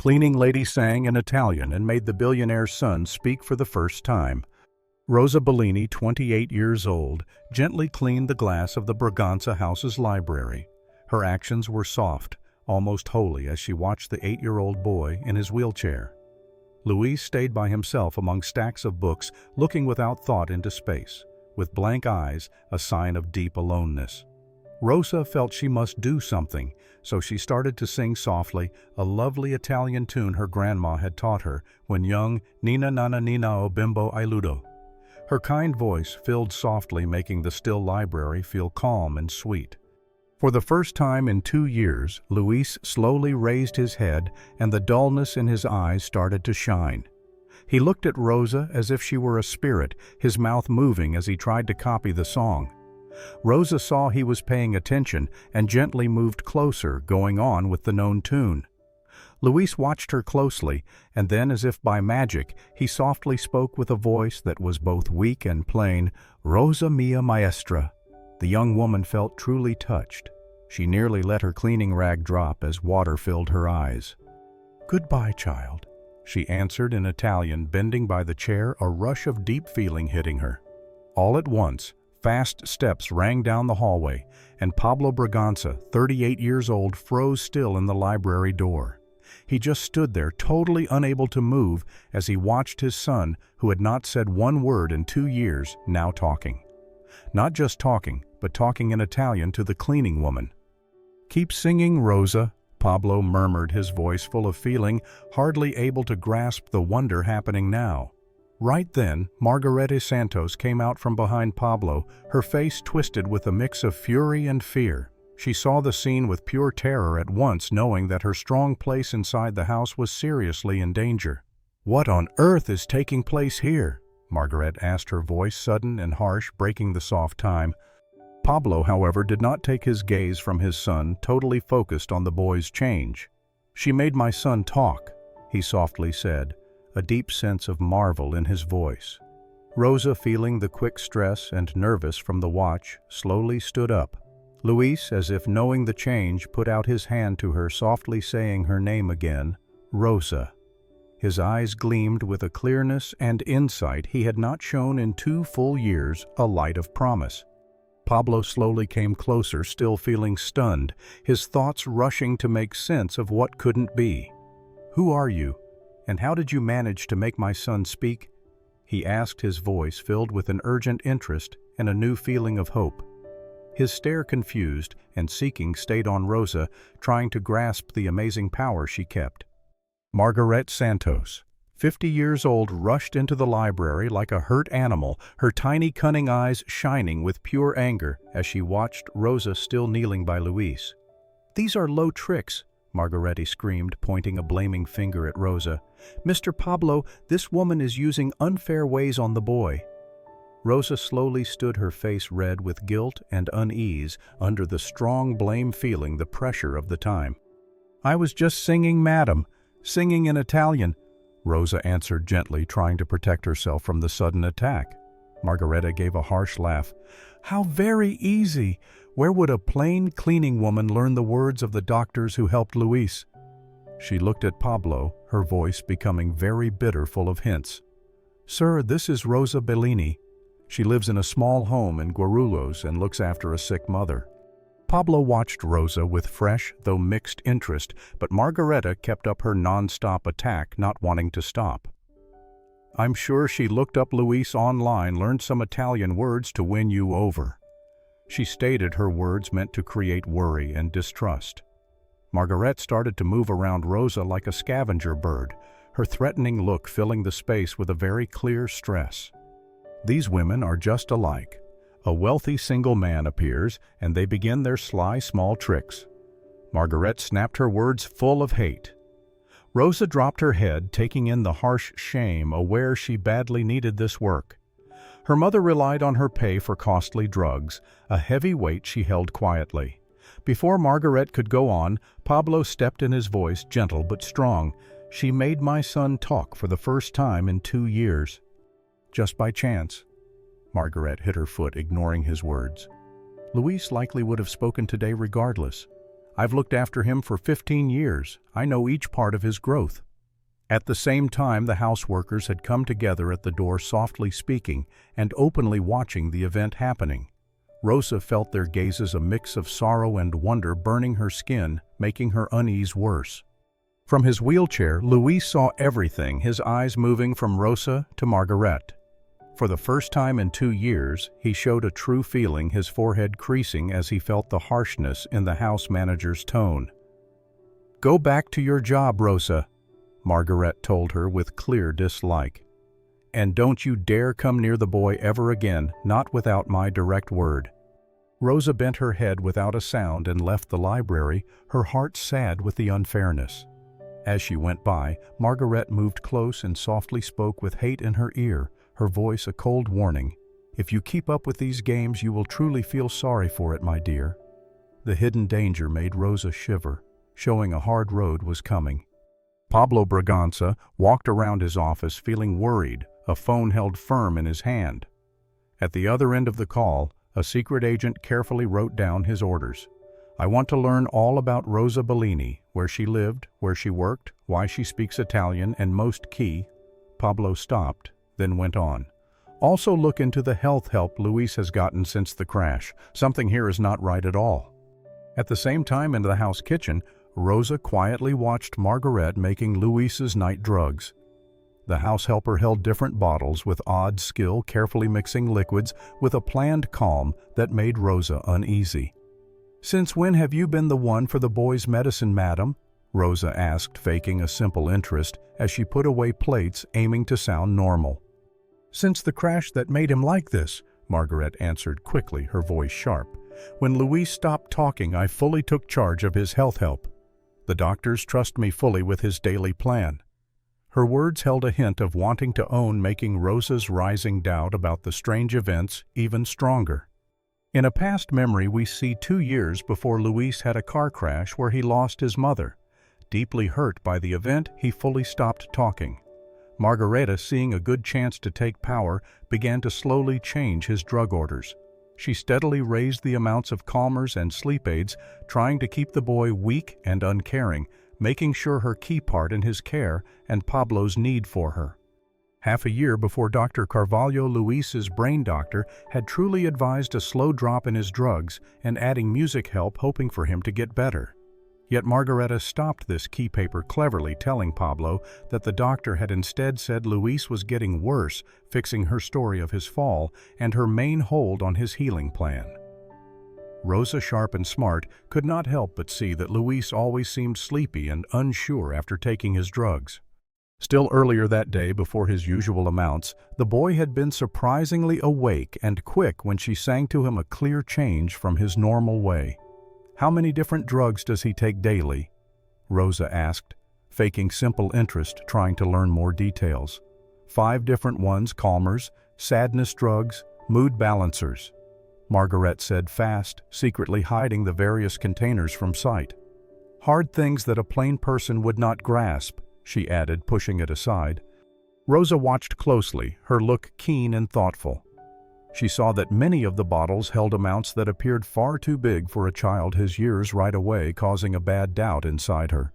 cleaning lady sang in Italian and made the billionaire's son speak for the first time. Rosa Bellini, 28 years old, gently cleaned the glass of the Braganza house's library. Her actions were soft, almost holy, as she watched the 8-year-old boy in his wheelchair. Louise stayed by himself among stacks of books, looking without thought into space, with blank eyes, a sign of deep aloneness. Rosa felt she must do something, so she started to sing softly a lovely Italian tune her grandma had taught her when young, Nina nana nina o bimbo aiuto. Her kind voice filled softly, making the still library feel calm and sweet. For the first time in 2 years, Luis slowly raised his head and the dullness in his eyes started to shine. He looked at Rosa as if she were a spirit, his mouth moving as he tried to copy the song. Rosa saw he was paying attention and gently moved closer, going on with the known tune. Luis watched her closely, and then, as if by magic, he softly spoke with a voice that was both weak and plain, "Rosa mia maestra." The young woman felt truly touched. She nearly let her cleaning rag drop as water filled her eyes. "Goodbye, child," she answered in Italian, bending by the chair, a rush of deep feeling hitting her. All at once, fast steps rang down the hallway, and Pablo Braganza, 38 years old, froze still in the library door. He just stood there, totally unable to move, as he watched his son, who had not said one word in 2 years, now talking. Not just talking, but talking in Italian to the cleaning woman. "Keep singing, Rosa," Pablo murmured, his voice full of feeling, hardly able to grasp the wonder happening now. Right then, Margaret Santos came out from behind Pablo, her face twisted with a mix of fury and fear. She saw the scene with pure terror at once, knowing that her strong place inside the house was seriously in danger. "What on earth is taking place here?" Margaret asked, her voice sudden and harsh, breaking the soft time. Pablo, however, did not take his gaze from his son, totally focused on the boy's change. "She made my son talk," he softly said, a deep sense of marvel in his voice. Rosa, feeling the quick stress and nervous from the watch, slowly stood up. Luis, as if knowing the change, put out his hand to her, softly saying her name again, "Rosa." His eyes gleamed with a clearness and insight he had not shown in 2 full years, a light of promise. Pablo slowly came closer, still feeling stunned, his thoughts rushing to make sense of what couldn't be. "Who are you, and how did you manage to make my son speak?" he asked, his voice filled with an urgent interest and a new feeling of hope. His stare, confused and seeking, stayed on Rosa, trying to grasp the amazing power she kept. Margaret Santos, 50 years old, rushed into the library like a hurt animal, her tiny, cunning eyes shining with pure anger as she watched Rosa still kneeling by Luis. "These are low tricks," Margaret screamed, pointing a blaming finger at Rosa. "Mr. Pablo, this woman is using unfair ways on the boy." Rosa slowly stood, her face red with guilt and unease under the strong blame feeling, the pressure of the time. "I was just singing, madam, singing in Italian," Rosa answered gently, trying to protect herself from the sudden attack. Margareta gave a harsh laugh. "How very easy! Where would a plain cleaning woman learn the words of the doctors who helped Luis?" She looked at Pablo, her voice becoming very bitter, full of hints. "Sir, this is Rosa Bellini. She lives in a small home in Guarulhos and looks after a sick mother." Pablo watched Rosa with fresh, though mixed interest, but Margareta kept up her non-stop attack, not wanting to stop. "I'm sure she looked up Luis online, learned some Italian words to win you over." She stated, her words meant to create worry and distrust. Margaret started to move around Rosa like a scavenger bird, her threatening look filling the space with a very clear stress. These women are just alike. A wealthy single man appears, and they begin their sly small tricks. Margaret snapped her words full of hate. Rosa dropped her head, taking in the harsh shame, aware she badly needed this work. Her mother relied on her pay for costly drugs, a heavy weight she held quietly. Before Margaret could go on, Pablo stepped in, his voice gentle but strong. "She made my son talk for the first time in 2 years. Just by chance." Margaret hit her foot, ignoring his words. "Luis likely would have spoken today regardless. I've looked after him for 15 years. I know each part of his growth." At the same time, the house workers had come together at the door, softly speaking and openly watching the event happening. Rosa felt their gazes, a mix of sorrow and wonder, burning her skin, making her unease worse. From his wheelchair, Louise saw everything, his eyes moving from Rosa to Margaret. For the first time in 2 years, he showed a true feeling, his forehead creasing as he felt the harshness in the house manager's tone. "Go back to your job, Rosa," Margaret told her with clear dislike. "And don't you dare come near the boy ever again, not without my direct word." Rosa bent her head without a sound and left the library, her heart sad with the unfairness. As she went by, Margaret moved close and softly spoke with hate in her ear, her voice a cold warning. "If you keep up with these games, you will truly feel sorry for it, my dear." The hidden danger made Rosa shiver, showing a hard road was coming. Pablo Braganza walked around his office feeling worried, a phone held firm in his hand. At the other end of the call, a secret agent carefully wrote down his orders. "I want to learn all about Rosa Bellini, where she lived, where she worked, why she speaks Italian, and most key." Pablo stopped, then went on. "Also look into the health help Louise has gotten since the crash. Something here is not right at all." At the same time, in the house kitchen, Rosa quietly watched Margaret making Louise's night drugs. The house helper held different bottles with odd skill, carefully mixing liquids with a planned calm that made Rosa uneasy. "Since when have you been the one for the boy's medicine, madam?" Rosa asked, faking a simple interest as she put away plates, aiming to sound normal. "Since the crash that made him like this," Margaret answered quickly, her voice sharp. "When Louise stopped talking, I fully took charge of his health help. The doctors trust me fully with his daily plan." Her words held a hint of wanting to own, making Rosa's rising doubt about the strange events even stronger. In a past memory, we see 2 years before Louise had a car crash where he lost his mother. Deeply hurt by the event, he fully stopped talking. Margareta, seeing a good chance to take power, began to slowly change his drug orders. She steadily raised the amounts of calmers and sleep aids, trying to keep the boy weak and uncaring, making sure her key part in his care and Pablo's need for her. Half a year before Dr. Carvalho, Luis's brain doctor, had truly advised a slow drop in his drugs and adding music help, hoping for him to get better. Yet Margareta stopped this key paper, cleverly telling Pablo that the doctor had instead said Louise was getting worse, fixing her story of his fall and her main hold on his healing plan. Rosa, sharp and smart, could not help but see that Louise always seemed sleepy and unsure after taking his drugs. Still earlier that day, before his usual amounts, the boy had been surprisingly awake and quick when she sang to him, a clear change from his normal way. "How many different drugs does he take daily?" Rosa asked, faking simple interest, trying to learn more details. 5 different ones: calmers, sadness drugs, mood balancers," Margaret said fast, secretly hiding the various containers from sight. "Hard things that a plain person would not grasp," she added, pushing it aside. Rosa watched closely, her look keen and thoughtful. She saw that many of the bottles held amounts that appeared far too big for a child his years, right away causing a bad doubt inside her.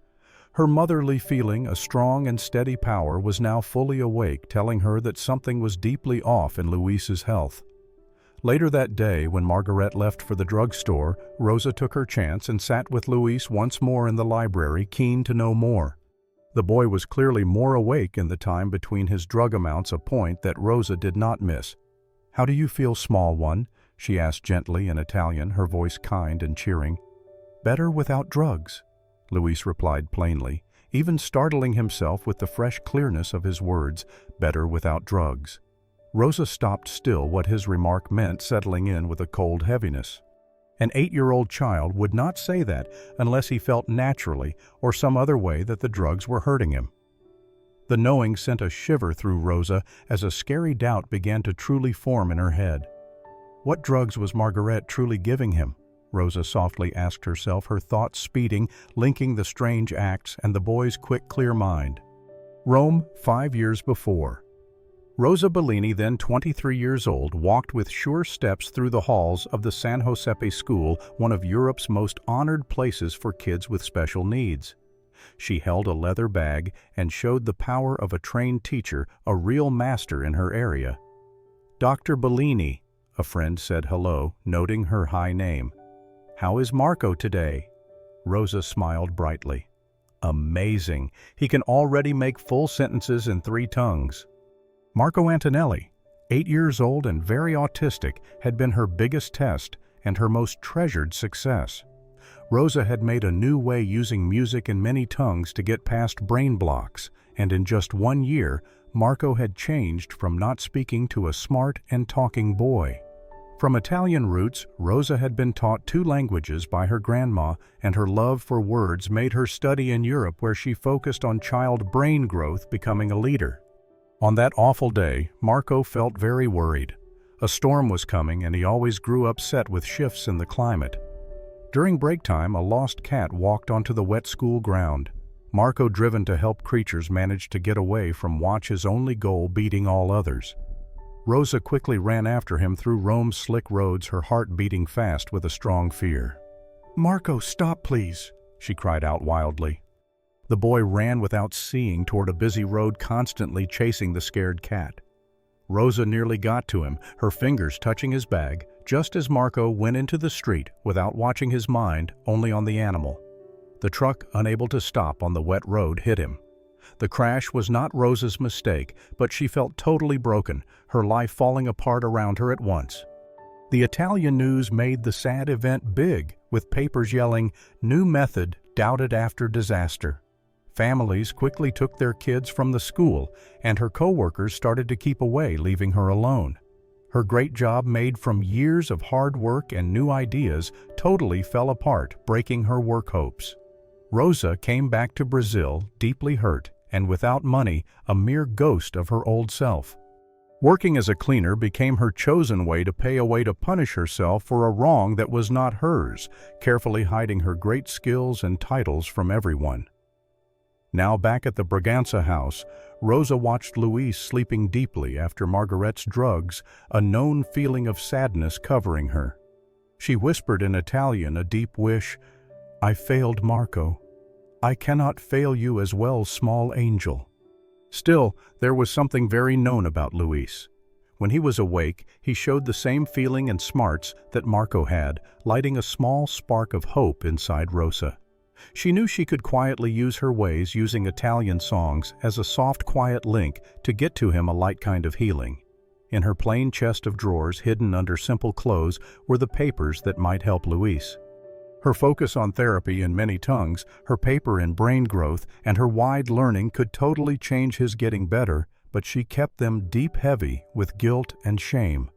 Her motherly feeling, a strong and steady power, was now fully awake, telling her that something was deeply off in Louise's health. Later that day, when Margaret left for the drugstore, Rosa took her chance and sat with Louise once more in the library, keen to know more. The boy was clearly more awake in the time between his drug amounts, a point that Rosa did not miss. "How do you feel, small one?" she asked gently in Italian, her voice kind and cheering. "Better without drugs," Louise replied plainly, even startling himself with the fresh clearness of his words, "better without drugs." Rosa stopped still, what his remark meant settling in with a cold heaviness. An 8-year-old child would not say that unless he felt naturally or some other way that the drugs were hurting him. The knowing sent a shiver through Rosa as a scary doubt began to truly form in her head. What drugs was Margaret truly giving him? Rosa softly asked herself, her thoughts speeding, linking the strange acts and the boy's quick, clear mind. Rome, 5 years before. Rosa Bellini, then 23 years old, walked with sure steps through the halls of the San Josepe School, one of Europe's most honored places for kids with special needs. She held a leather bag and showed the power of a trained teacher, a real master in her area. "Dr. Bellini," a friend said hello, noting her high name. "How is Marco today?" Rosa smiled brightly. "Amazing. He can already make full sentences in 3 tongues." Marco Antonelli, 8 years old and very autistic, had been her biggest test and her most treasured success. Rosa had made a new way using music in many tongues to get past brain blocks, and in just 1 year, Marco had changed from not speaking to a smart and talking boy. From Italian roots, Rosa had been taught 2 languages by her grandma, and her love for words made her study in Europe, where she focused on child brain growth, becoming a leader. On that awful day, Marco felt very worried. A storm was coming, and he always grew upset with shifts in the climate. During break time, a lost cat walked onto the wet school ground. Marco, driven to help creatures, managed to get away from Watch's only goal, beating all others. Rosa quickly ran after him through Rome's slick roads, her heart beating fast with a strong fear. "Marco, stop, please," she cried out wildly. The boy ran without seeing toward a busy road, constantly chasing the scared cat. Rosa nearly got to him, her fingers touching his bag, just as Marco went into the street without watching his mind only on the animal. The truck, unable to stop on the wet road, hit him. The crash was not Rosa's mistake, but she felt totally broken, her life falling apart around her at once. The Italian news made the sad event big, with papers yelling, "New method doubted after disaster." Families quickly took their kids from the school, and her co-workers started to keep away, leaving her alone. Her great job, made from years of hard work and new ideas, totally fell apart, breaking her work hopes. Rosa came back to Brazil, deeply hurt, and without money, a mere ghost of her old self. Working as a cleaner became her chosen way to pay a way to punish herself for a wrong that was not hers, carefully hiding her great skills and titles from everyone. Now back at the Braganza house, Rosa watched Louise sleeping deeply after Margaret's drugs, a known feeling of sadness covering her. She whispered in Italian a deep wish, "I failed Marco. I cannot fail you as well, small angel." Still, there was something very known about Louise. When he was awake, he showed the same feeling and smarts that Marco had, lighting a small spark of hope inside Rosa. She knew she could quietly use her ways, using Italian songs as a soft, quiet link to get to him, a light kind of healing. In her plain chest of drawers, hidden under simple clothes, were the papers that might help Louise. Her focus on therapy in many tongues, her paper in brain growth, and her wide learning could totally change his getting better, but she kept them deep heavy with guilt and shame.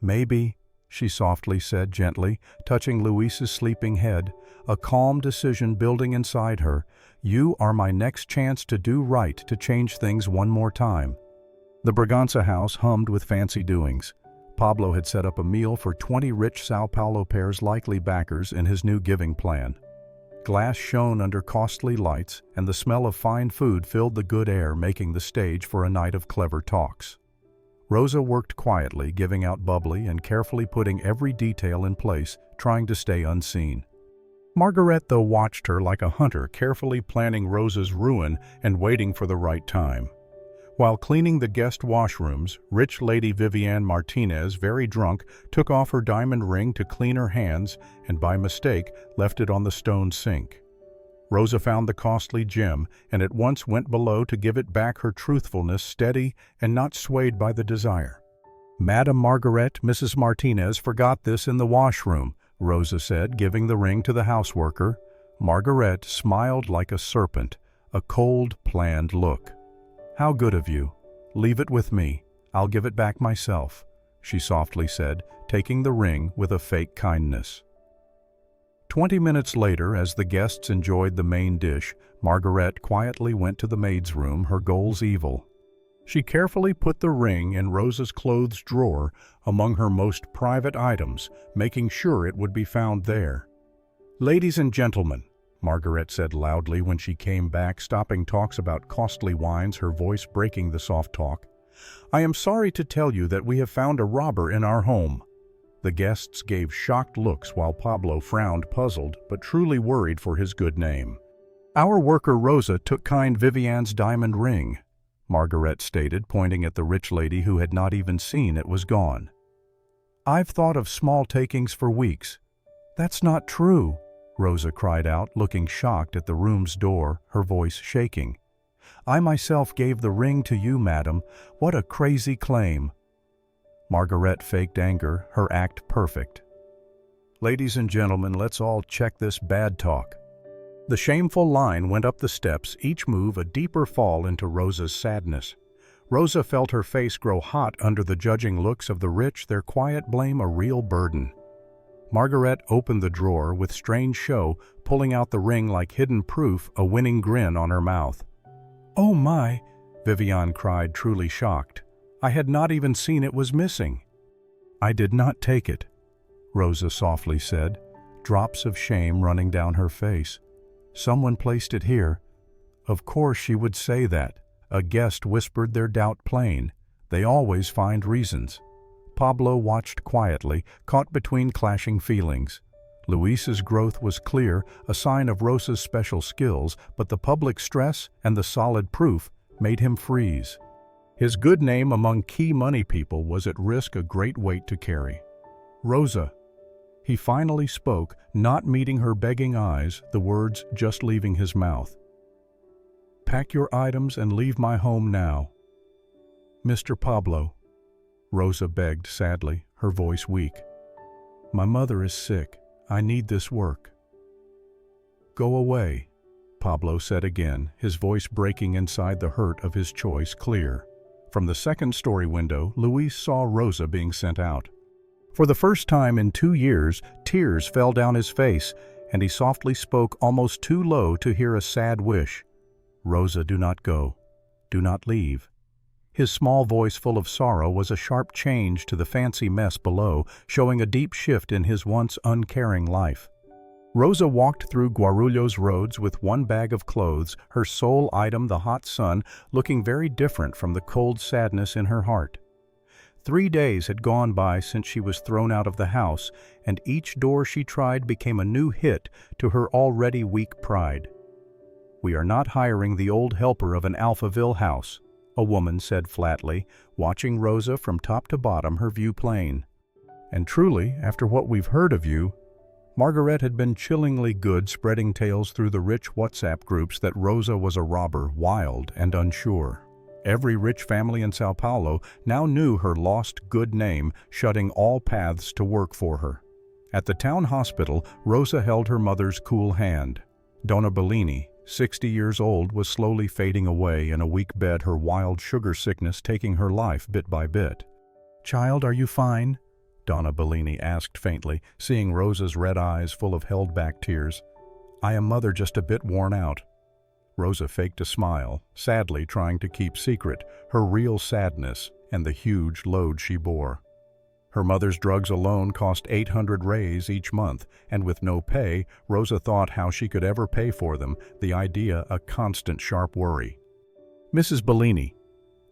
"Maybe," she softly said gently, touching Louise's sleeping head, a calm decision building inside her, "You are my next chance to do right, to change things one more time." The Braganza house hummed with fancy doings. Pablo had set up a meal for 20 rich Sao Paulo pairs, likely backers in his new giving plan. Glass shone under costly lights, and the smell of fine food filled the good air, making the stage for a night of clever talks. Rosa worked quietly, giving out bubbly and carefully putting every detail in place, trying to stay unseen. Margaret, though, watched her like a hunter, carefully planning Rosa's ruin and waiting for the right time. While cleaning the guest washrooms, rich Lady Viviane Martinez, very drunk, took off her diamond ring to clean her hands and by mistake left it on the stone sink. Rosa found the costly gem and at once went below to give it back, her truthfulness steady and not swayed by the desire. "Madam Margaret, Mrs. Martinez forgot this in the washroom," Rosa said, giving the ring to the houseworker. Margaret smiled like a serpent, a cold, planned look. "How good of you. Leave it with me. I'll give it back myself," she softly said, taking the ring with a fake kindness. 20 minutes later, as the guests enjoyed the main dish, Margaret quietly went to the maid's room, her goals evil. She carefully put the ring in Rosa's clothes drawer among her most private items, making sure it would be found there. "Ladies and gentlemen," Margaret said loudly when she came back, stopping talks about costly wines, her voice breaking the soft talk, "I am sorry to tell you that we have found a robber in our home." The guests gave shocked looks while Pablo frowned, puzzled but truly worried for his good name. "Our worker Rosa took kind Vivian's diamond ring," Margaret stated, pointing at the rich lady who had not even seen it was gone. "I've thought of small takings for weeks." "That's not true," Rosa cried out, looking shocked at the room's door, her voice shaking. "I myself gave the ring to you, madam. What a crazy claim." Margaret faked anger, her act perfect. "Ladies and gentlemen, let's all check this bad talk." The shameful line went up the steps, each move a deeper fall into Rosa's sadness. Rosa felt her face grow hot under the judging looks of the rich, their quiet blame a real burden. Margaret opened the drawer with strange show, pulling out the ring like hidden proof, a winning grin on her mouth. "Oh my!" Vivian cried, truly shocked. "I had not even seen it was missing." "I did not take it," Rosa softly said, drops of shame running down her face. "Someone placed it here." Of course she would say that. A guest whispered their doubt plain. They always find reasons. Pablo watched quietly, caught between clashing feelings. Luis's growth was clear, a sign of Rosa's special skills, but the public stress and the solid proof made him freeze. His good name among key money people was at risk, a great weight to carry. "Rosa," he finally spoke, not meeting her begging eyes, the words just leaving his mouth. "Pack your items and leave my home now." "Mr. Pablo," Rosa begged sadly, her voice weak. "My mother is sick. I need this work." "Go away," Pablo said again, his voice breaking inside the hurt of his choice clear. From the second-story window, Louise saw Rosa being sent out. For the first time in 2 years, tears fell down his face, and he softly spoke almost too low to hear a sad wish. "Rosa, do not go. Do not leave." His small voice full of sorrow was a sharp change to the fancy mess below, showing a deep shift in his once uncaring life. Rosa walked through Guarulhos roads with one bag of clothes, her sole item the hot sun, looking very different from the cold sadness in her heart. 3 days had gone by since she was thrown out of the house, and each door she tried became a new hit to her already weak pride. "We are not hiring the old helper of an Alphaville house," a woman said flatly, watching Rosa from top to bottom, her view plain. "And truly, after what we've heard of you," Margaret had been chillingly good, spreading tales through the rich WhatsApp groups that Rosa was a robber, wild and unsure. Every rich family in Sao Paulo now knew her lost good name, shutting all paths to work for her. At the town hospital, Rosa held her mother's cool hand. Donna Bellini, 60 years old, was slowly fading away in a weak bed, her wild sugar sickness taking her life bit by bit. "Child, are you fine?" Donna Bellini asked faintly, seeing Rosa's red eyes full of held-back tears. "I am, mother, just a bit worn out." Rosa faked a smile, sadly trying to keep secret her real sadness and the huge load she bore. Her mother's drugs alone cost 800 Reyes each month, and with no pay, Rosa thought how she could ever pay for them, the idea a constant sharp worry. "Mrs. Bellini,"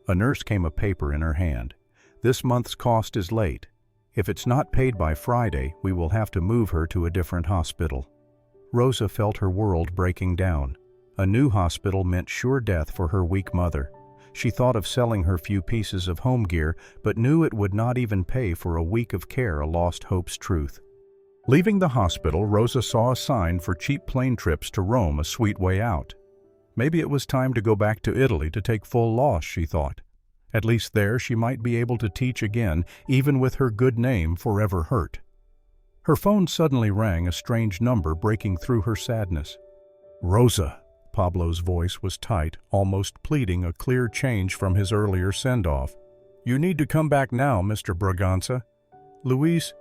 a nurse came a paper in her hand. "This month's cost is late. If it's not paid by Friday, we will have to move her to a different hospital." Rosa felt her world breaking down. A new hospital meant sure death for her weak mother. She thought of selling her few pieces of home gear, but knew it would not even pay for a week of care, a lost hope's truth. Leaving the hospital, Rosa saw a sign for cheap plane trips to Rome, a sweet way out. Maybe it was time to go back to Italy to take full loss, she thought. At least there she might be able to teach again, even with her good name forever hurt. Her phone suddenly rang, a strange number breaking through her sadness. "Rosa." Pablo's voice was tight, almost pleading, a clear change from his earlier send-off. "You need to come back now, Mr. Braganza. Louise,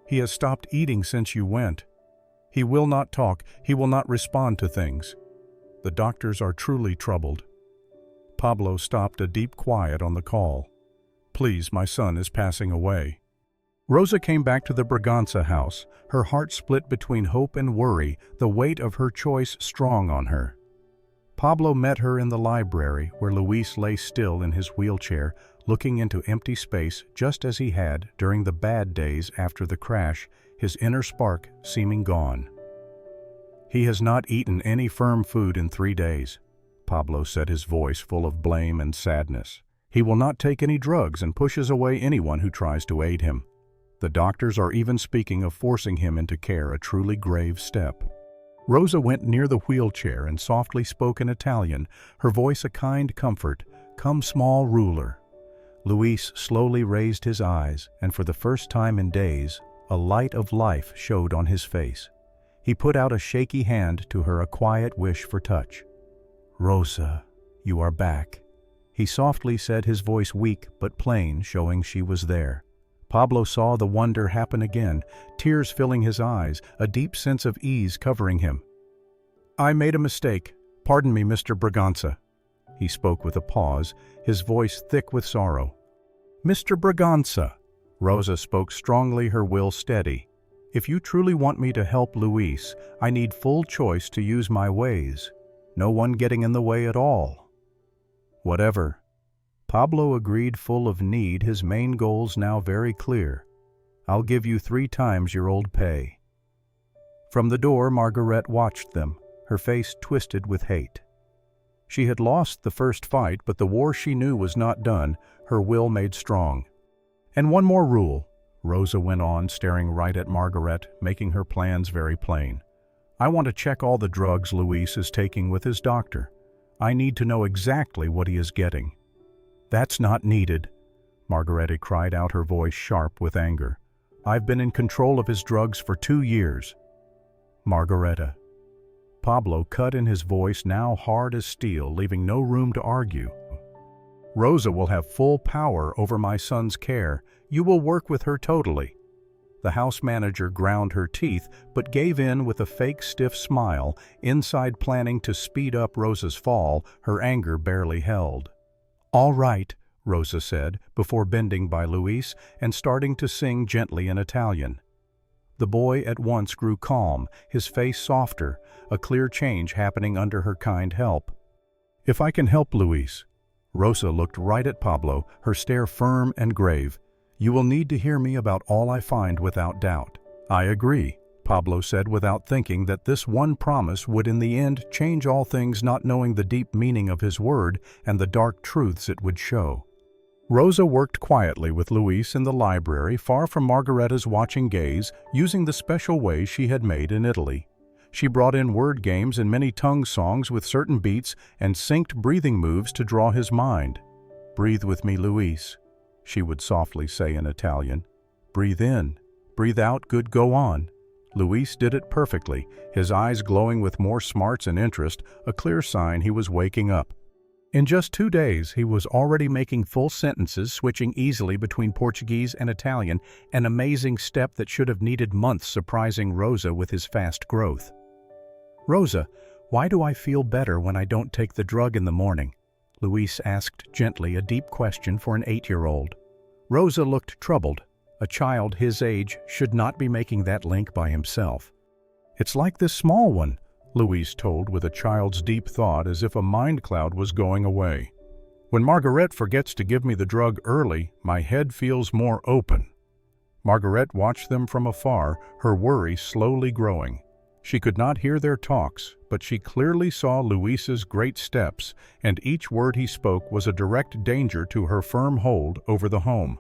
he has stopped eating since you went. He will not talk, he will not respond to things. The doctors are truly troubled." Pablo stopped, a deep quiet on the call. "Please, my son is passing away." Rosa came back to the Braganza house, her heart split between hope and worry, the weight of her choice strong on her. Pablo met her in the library, where Luis lay still in his wheelchair, looking into empty space just as he had during the bad days after the crash, his inner spark seeming gone. "He has not eaten any firm food in 3 days," Pablo said, his voice full of blame and sadness. "He will not take any drugs and pushes away anyone who tries to aid him. The doctors are even speaking of forcing him into care, a truly grave step." Rosa went near the wheelchair and softly spoke in Italian, her voice a kind comfort. "Come, small ruler." Luis slowly raised his eyes, and for the first time in days, a light of life showed on his face. He put out a shaky hand to her, a quiet wish for touch. "Rosa, you are back," he softly said, his voice weak but plain, showing she was there. Pablo saw the wonder happen again, tears filling his eyes, a deep sense of ease covering him. "I made a mistake. Pardon me, Mr. Braganza." He spoke with a pause, his voice thick with sorrow. "Mr. Braganza," Rosa spoke strongly, her will steady. "If you truly want me to help Luis, I need full choice to use my ways. No one getting in the way at all." "Whatever." Pablo agreed, full of need, his main goals now very clear. "I'll give you 3 times your old pay." From the door, Margaret watched them, her face twisted with hate. She had lost the first fight, but the war she knew was not done, her will made strong. "And one more rule," Rosa went on, staring right at Margaret, making her plans very plain. "I want to check all the drugs Luis is taking with his doctor. I need to know exactly what he is getting." "That's not needed," Margaret cried out, her voice sharp with anger. "I've been in control of his drugs for 2 years. Margaret. Pablo cut in, his voice now hard as steel, leaving no room to argue. "Rosa will have full power over my son's care. You will work with her totally." The house manager ground her teeth, but gave in with a fake stiff smile, inside planning to speed up Rosa's fall, her anger barely held. "All right," Rosa said, before bending by Luis and starting to sing gently in Italian. The boy at once grew calm, his face softer, a clear change happening under her kind help. "If I can help Luis," Rosa looked right at Pablo, her stare firm and grave, "you will need to hear me about all I find without doubt." "I agree," Pablo said, without thinking that this one promise would in the end change all things, not knowing the deep meaning of his word and the dark truths it would show. Rosa worked quietly with Luis in the library, far from Margaret's watching gaze, using the special way she had made in Italy. She brought in word games and many tongue songs with certain beats and synced breathing moves to draw his mind. "Breathe with me, Luis," she would softly say in Italian. "Breathe in, breathe out, good, go on." Luis did it perfectly, his eyes glowing with more smarts and interest, a clear sign he was waking up. In just 2 days, he was already making full sentences, switching easily between Portuguese and Italian, an amazing step that should have needed months, surprising Rosa with his fast growth. "Rosa, why do I feel better when I don't take the drug in the morning?" Luis asked gently, a deep question for an 8-year-old. Rosa looked troubled. A child his age should not be making that link by himself. "It's like this small one," Louise told with a child's deep thought, as if a mind cloud was going away. "When Margaret forgets to give me the drug early, my head feels more open." Margaret watched them from afar, her worry slowly growing. She could not hear their talks, but she clearly saw Luis's great steps, and each word he spoke was a direct danger to her firm hold over the home.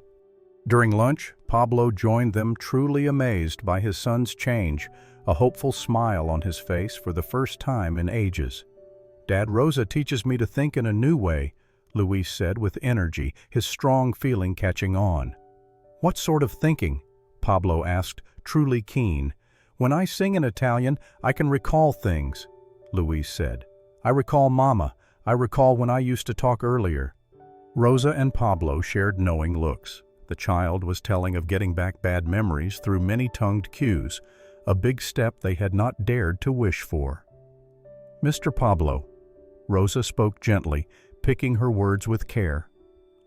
During lunch, Pablo joined them, truly amazed by his son's change, a hopeful smile on his face for the first time in ages. "Dad, Rosa teaches me to think in a new way," Luis said with energy, his strong feeling catching on. "What sort of thinking?" Pablo asked, truly keen. "When I sing in Italian, I can recall things," Luis said. "I recall Mama. I recall when I used to talk earlier." Rosa and Pablo shared knowing looks. The child was telling of getting back bad memories through many-tongued cues, a big step they had not dared to wish for. "Mr. Pablo," Rosa spoke gently, picking her words with care,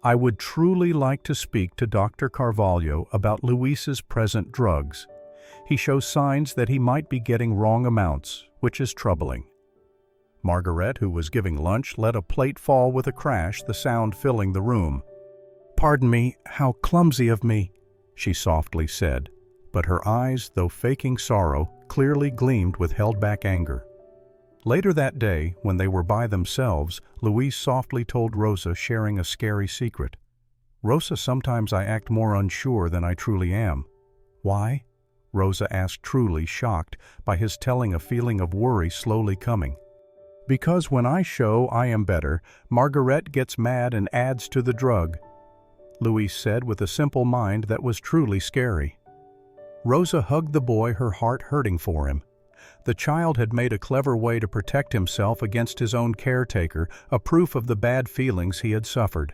"I would truly like to speak to Dr. Carvalho about Luis's present drugs. He shows signs that he might be getting wrong amounts, which is troubling." Margaret, who was giving lunch, let a plate fall with a crash, the sound filling the room. "Pardon me, how clumsy of me," she softly said, but her eyes, though faking sorrow, clearly gleamed with held-back anger. Later that day, when they were by themselves, Louise softly told Rosa, sharing a scary secret. "Rosa, sometimes I act more unsure than I truly am." "Why?" Rosa asked, truly shocked by his telling, a feeling of worry slowly coming. "Because when I show I am better, Margaret gets mad and adds to the drug," Louise said with a simple mind that was truly scary. Rosa hugged the boy, her heart hurting for him. The child had made a clever way to protect himself against his own caretaker, a proof of the bad feelings he had suffered.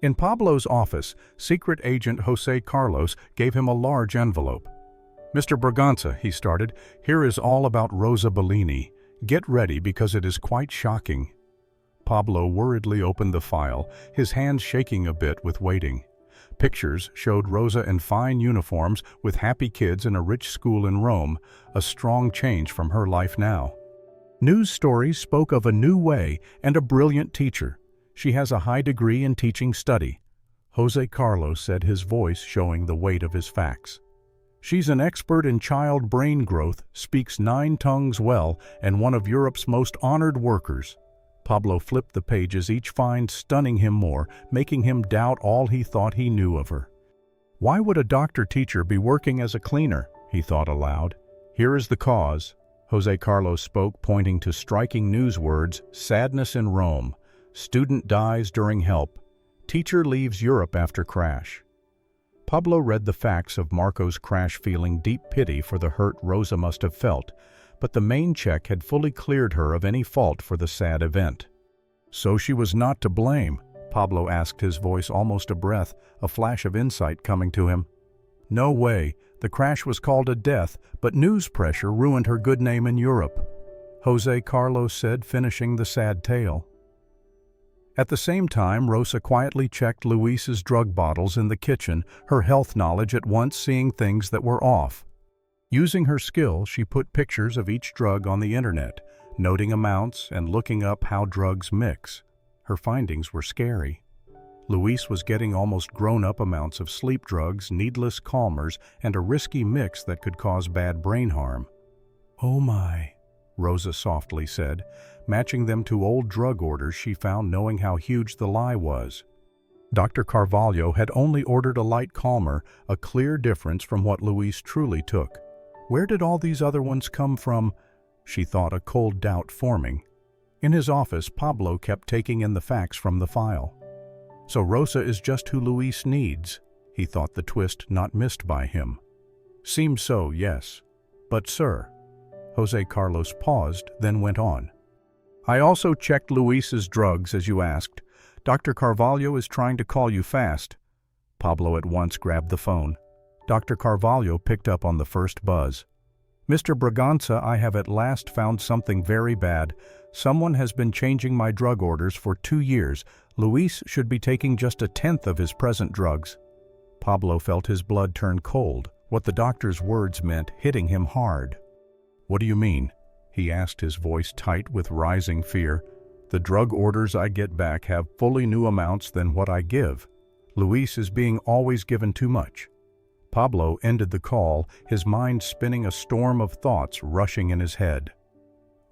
In Pablo's office, Secret Agent Jose Carlos gave him a large envelope. "Mr. Braganza," he started, "here is all about Rosa Bellini. Get ready because it is quite shocking." Pablo worriedly opened the file, his hands shaking a bit with waiting. Pictures showed Rosa in fine uniforms with happy kids in a rich school in Rome, a strong change from her life now. News stories spoke of a new way and a brilliant teacher. She has a high degree in teaching study. Jose Carlos said, his voice showing the weight of his facts. She's an expert in child brain growth, speaks 9 tongues well, and one of Europe's most honored workers. Pablo flipped the pages, each find stunning him more, making him doubt all he thought he knew of her. Why would a doctor-teacher be working as a cleaner? He thought aloud. Here is the cause. Jose Carlos spoke, pointing to striking news words: sadness in Rome. Student dies during help. Teacher leaves Europe after crash. Pablo read the facts of Marco's crash, feeling deep pity for the hurt Rosa must have felt, but the main check had fully cleared her of any fault for the sad event. So she was not to blame? Pablo asked, his voice almost a breath, a flash of insight coming to him. No way. The crash was called a death, but news pressure ruined her good name in Europe, Jose Carlos said, finishing the sad tale. At the same time, Rosa quietly checked Luis's drug bottles in the kitchen, her health knowledge at once seeing things that were off. Using her skill, she put pictures of each drug on the internet, noting amounts and looking up how drugs mix. Her findings were scary. Louise was getting almost grown-up amounts of sleep drugs, needless calmers, and a risky mix that could cause bad brain harm. "Oh my," Rosa softly said, matching them to old drug orders she found, knowing how huge the lie was. Dr. Carvalho had only ordered a light calmer, a clear difference from what Louise truly took. Where did all these other ones come from? She thought, a cold doubt forming. In his office, Pablo kept taking in the facts from the file. So Rosa is just who Louise needs, he thought, the twist not missed by him. Seems so, yes. But sir, Jose Carlos paused, then went on. I also checked Luis's drugs as you asked. Dr. Carvalho is trying to call you fast. Pablo at once grabbed the phone. Dr. Carvalho picked up on the first buzz. Mr. Braganza, I have at last found something very bad. Someone has been changing my drug orders for 2 years. Luis should be taking just 1/10 of his present drugs. Pablo felt his blood turn cold, what the doctor's words meant hitting him hard. What do you mean? He asked, his voice tight with rising fear. The drug orders I get back have fully new amounts than what I give. Luis is being always given too much. Pablo ended the call, his mind spinning, a storm of thoughts rushing in his head.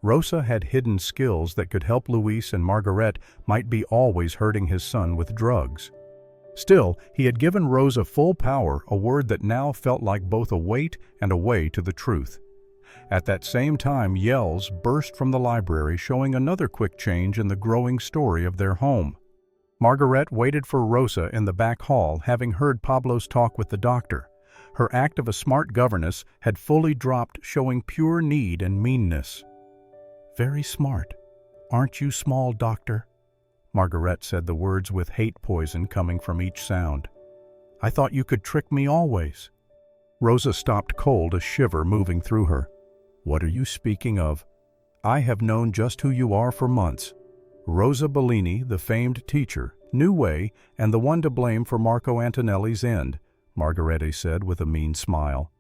Rosa had hidden skills that could help Luis, and Margaret might be always hurting his son with drugs. Still, he had given Rosa full power, a word that now felt like both a weight and a way to the truth. At that same time, yells burst from the library, showing another quick change in the growing story of their home. Margaret waited for Rosa in the back hall, having heard Pablo's talk with the doctor. Her act of a smart governess had fully dropped, showing pure need and meanness. Very smart. Aren't you, small doctor? Margaret said the words with hate poison coming from each sound. I thought you could trick me always. Rosa stopped cold, a shiver moving through her. What are you speaking of? I have known just who you are for months. Rosa Bellini, the famed teacher, New Way, and the one to blame for Marco Antonelli's end, Margarete said with a mean smile.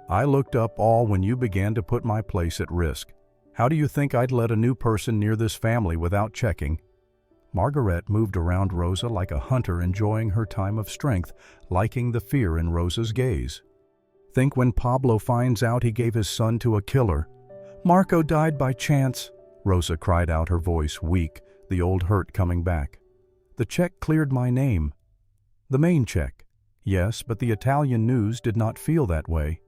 I looked up all when you began to put my place at risk. How do you think I'd let a new person near this family without checking? Margaret moved around Rosa like a hunter enjoying her time of strength, liking the fear in Rosa's gaze. Think when Pablo finds out he gave his son to a killer. Marco died by chance, Rosa cried out, her voice weak, the old hurt coming back. The check cleared my name. The main check. Yes, but the Italian news did not feel that way.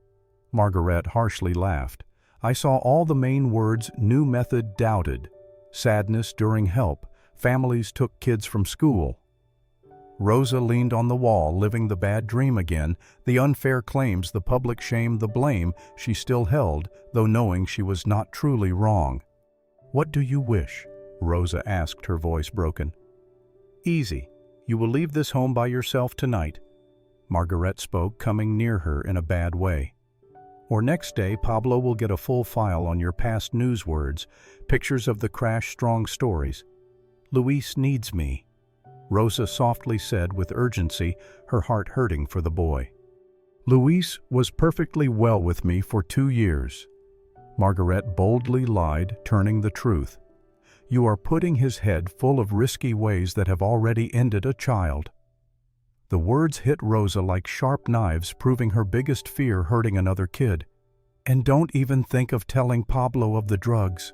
Margaret harshly laughed. I saw all the main words new method doubted. Sadness during help. Families took kids from school. Rosa leaned on the wall, living the bad dream again, the unfair claims, the public shame, the blame she still held, though knowing she was not truly wrong. What do you wish? Rosa asked, her voice broken. Easy. You will leave this home by yourself tonight. Margaret spoke, coming near her in a bad way. Or next day, Pablo will get a full file on your past news words, pictures of the crash, strong stories. Louise needs me, Rosa softly said with urgency, her heart hurting for the boy. Louise was perfectly well with me for 2 years. Margaret boldly lied, turning the truth. You are putting his head full of risky ways that have already ended a child. The words hit Rosa like sharp knives, proving her biggest fear, hurting another kid. And don't even think of telling Pablo of the drugs,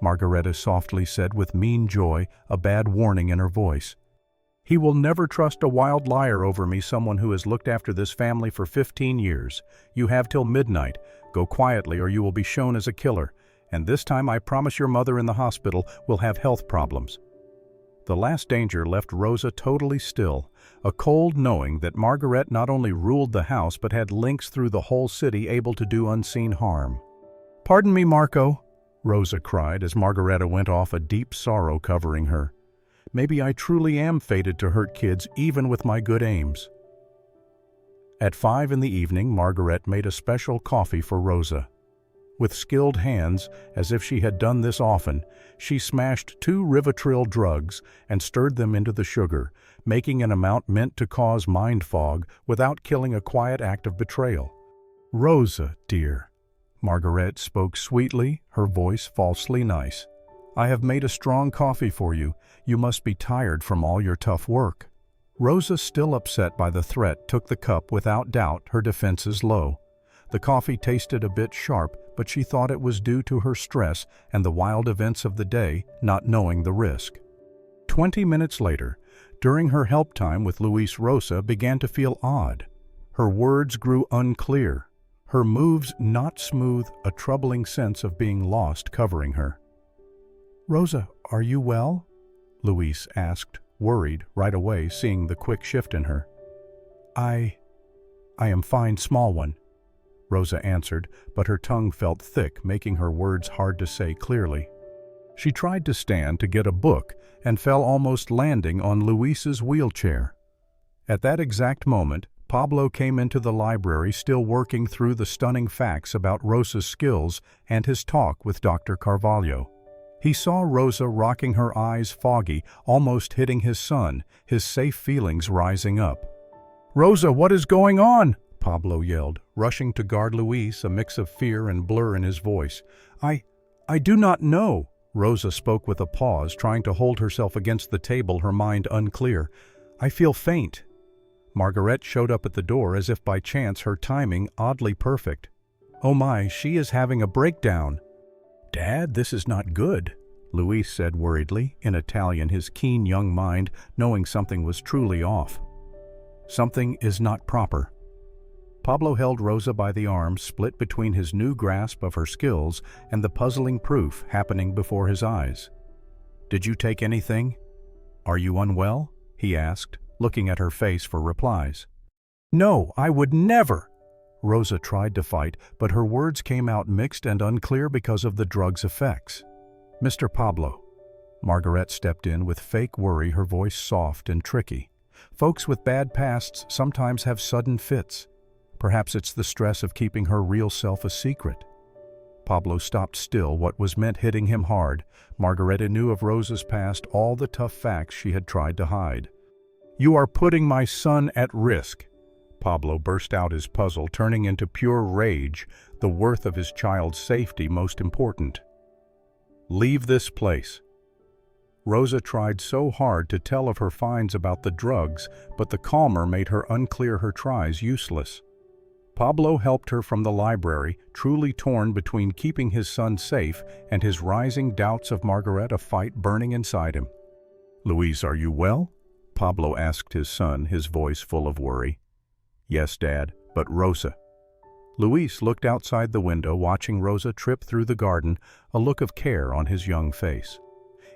Margareta softly said with mean joy, a bad warning in her voice. He will never trust a wild liar over me, someone who has looked after this family for 15 years. You have till midnight. Go quietly or you will be shown as a killer. And this time I promise your mother in the hospital will have health problems. The last danger left Rosa totally still, a cold knowing that Margaret not only ruled the house but had links through the whole city, able to do unseen harm. Pardon me, Marco, Rosa cried as Margareta went off, a deep sorrow covering her. Maybe I truly am fated to hurt kids even with my good aims. At 5 in the evening, Margaret made a special coffee for Rosa. With skilled hands, as if she had done this often, she smashed 2 Rivotril drugs and stirred them into the sugar, making an amount meant to cause mind fog without killing, a quiet act of betrayal. Rosa, dear, Margaret spoke sweetly, her voice falsely nice. I have made a strong coffee for you. You must be tired from all your tough work. Rosa, still upset by the threat, took the cup without doubt, her defenses low. The coffee tasted a bit sharp, but she thought it was due to her stress and the wild events of the day, not knowing the risk. 20 minutes later, during her help time with Louise, Rosa began to feel odd. Her words grew unclear, her moves not smooth, a troubling sense of being lost covering her. Rosa, are you well? Louise asked, worried right away, seeing the quick shift in her. I am fine, small one, Rosa answered, but her tongue felt thick, making her words hard to say clearly. She tried to stand to get a book and fell, almost landing on Louise's wheelchair. At that exact moment, Pablo came into the library, still working through the stunning facts about Rosa's skills and his talk with Dr. Carvalho. He saw Rosa rocking, her eyes foggy, almost hitting his son, his safe feelings rising up. Rosa, what is going on? Pablo yelled, rushing to guard Louise, a mix of fear and blur in his voice. I do not know, Rosa spoke with a pause, trying to hold herself against the table, her mind unclear. I feel faint. Margaret showed up at the door as if by chance, her timing oddly perfect. Oh my, she is having a breakdown. Dad, this is not good, Louise said worriedly, in Italian, his keen young mind knowing something was truly off. Something is not proper. Pablo held Rosa by the arm, split between his new grasp of her skills and the puzzling proof happening before his eyes. Did you take anything? Are you unwell? He asked, looking at her face for replies. No, I would never! Rosa tried to fight, but her words came out mixed and unclear because of the drug's effects. Mr. Pablo. Margaret stepped in with fake worry, her voice soft and tricky. Folks with bad pasts sometimes have sudden fits. Perhaps it's the stress of keeping her real self a secret. Pablo stopped still, what was meant hitting him hard. Margareta knew of Rosa's past, all the tough facts she had tried to hide. You are putting my son at risk. Pablo burst out, his puzzle turning into pure rage, the worth of his child's safety most important. Leave this place. Rosa tried so hard to tell of her finds about the drugs, but the calmer made her unclear her tries useless. Pablo helped her from the library, truly torn between keeping his son safe and his rising doubts of Margaret, a fight burning inside him. "Louise, are you well?" Pablo asked his son, his voice full of worry. "Yes, Dad, but Rosa." Louise looked outside the window, watching Rosa trip through the garden, a look of care on his young face.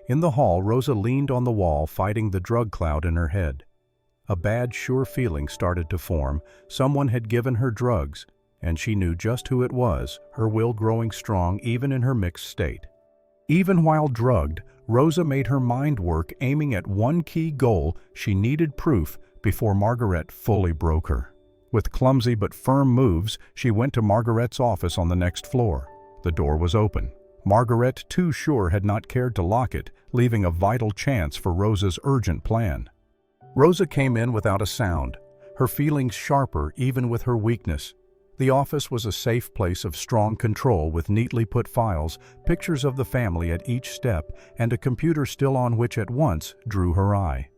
In the hall, Rosa leaned on the wall, fighting the drug cloud in her head. A bad, sure feeling started to form. Someone had given her drugs, and she knew just who it was, her will growing strong even in her mixed state. Even while drugged, Rosa made her mind work, aiming at one key goal: she needed proof before Margaret fully broke her. With clumsy but firm moves, she went to Margaret's office on the next floor. The door was open. Margaret, too sure, had not cared to lock it, leaving a vital chance for Rosa's urgent plan. Rosa came in without a sound, her feelings sharper even with her weakness. The office was a safe place of strong control, with neatly put files, pictures of the family at each step, and a computer still on which at once drew her eye.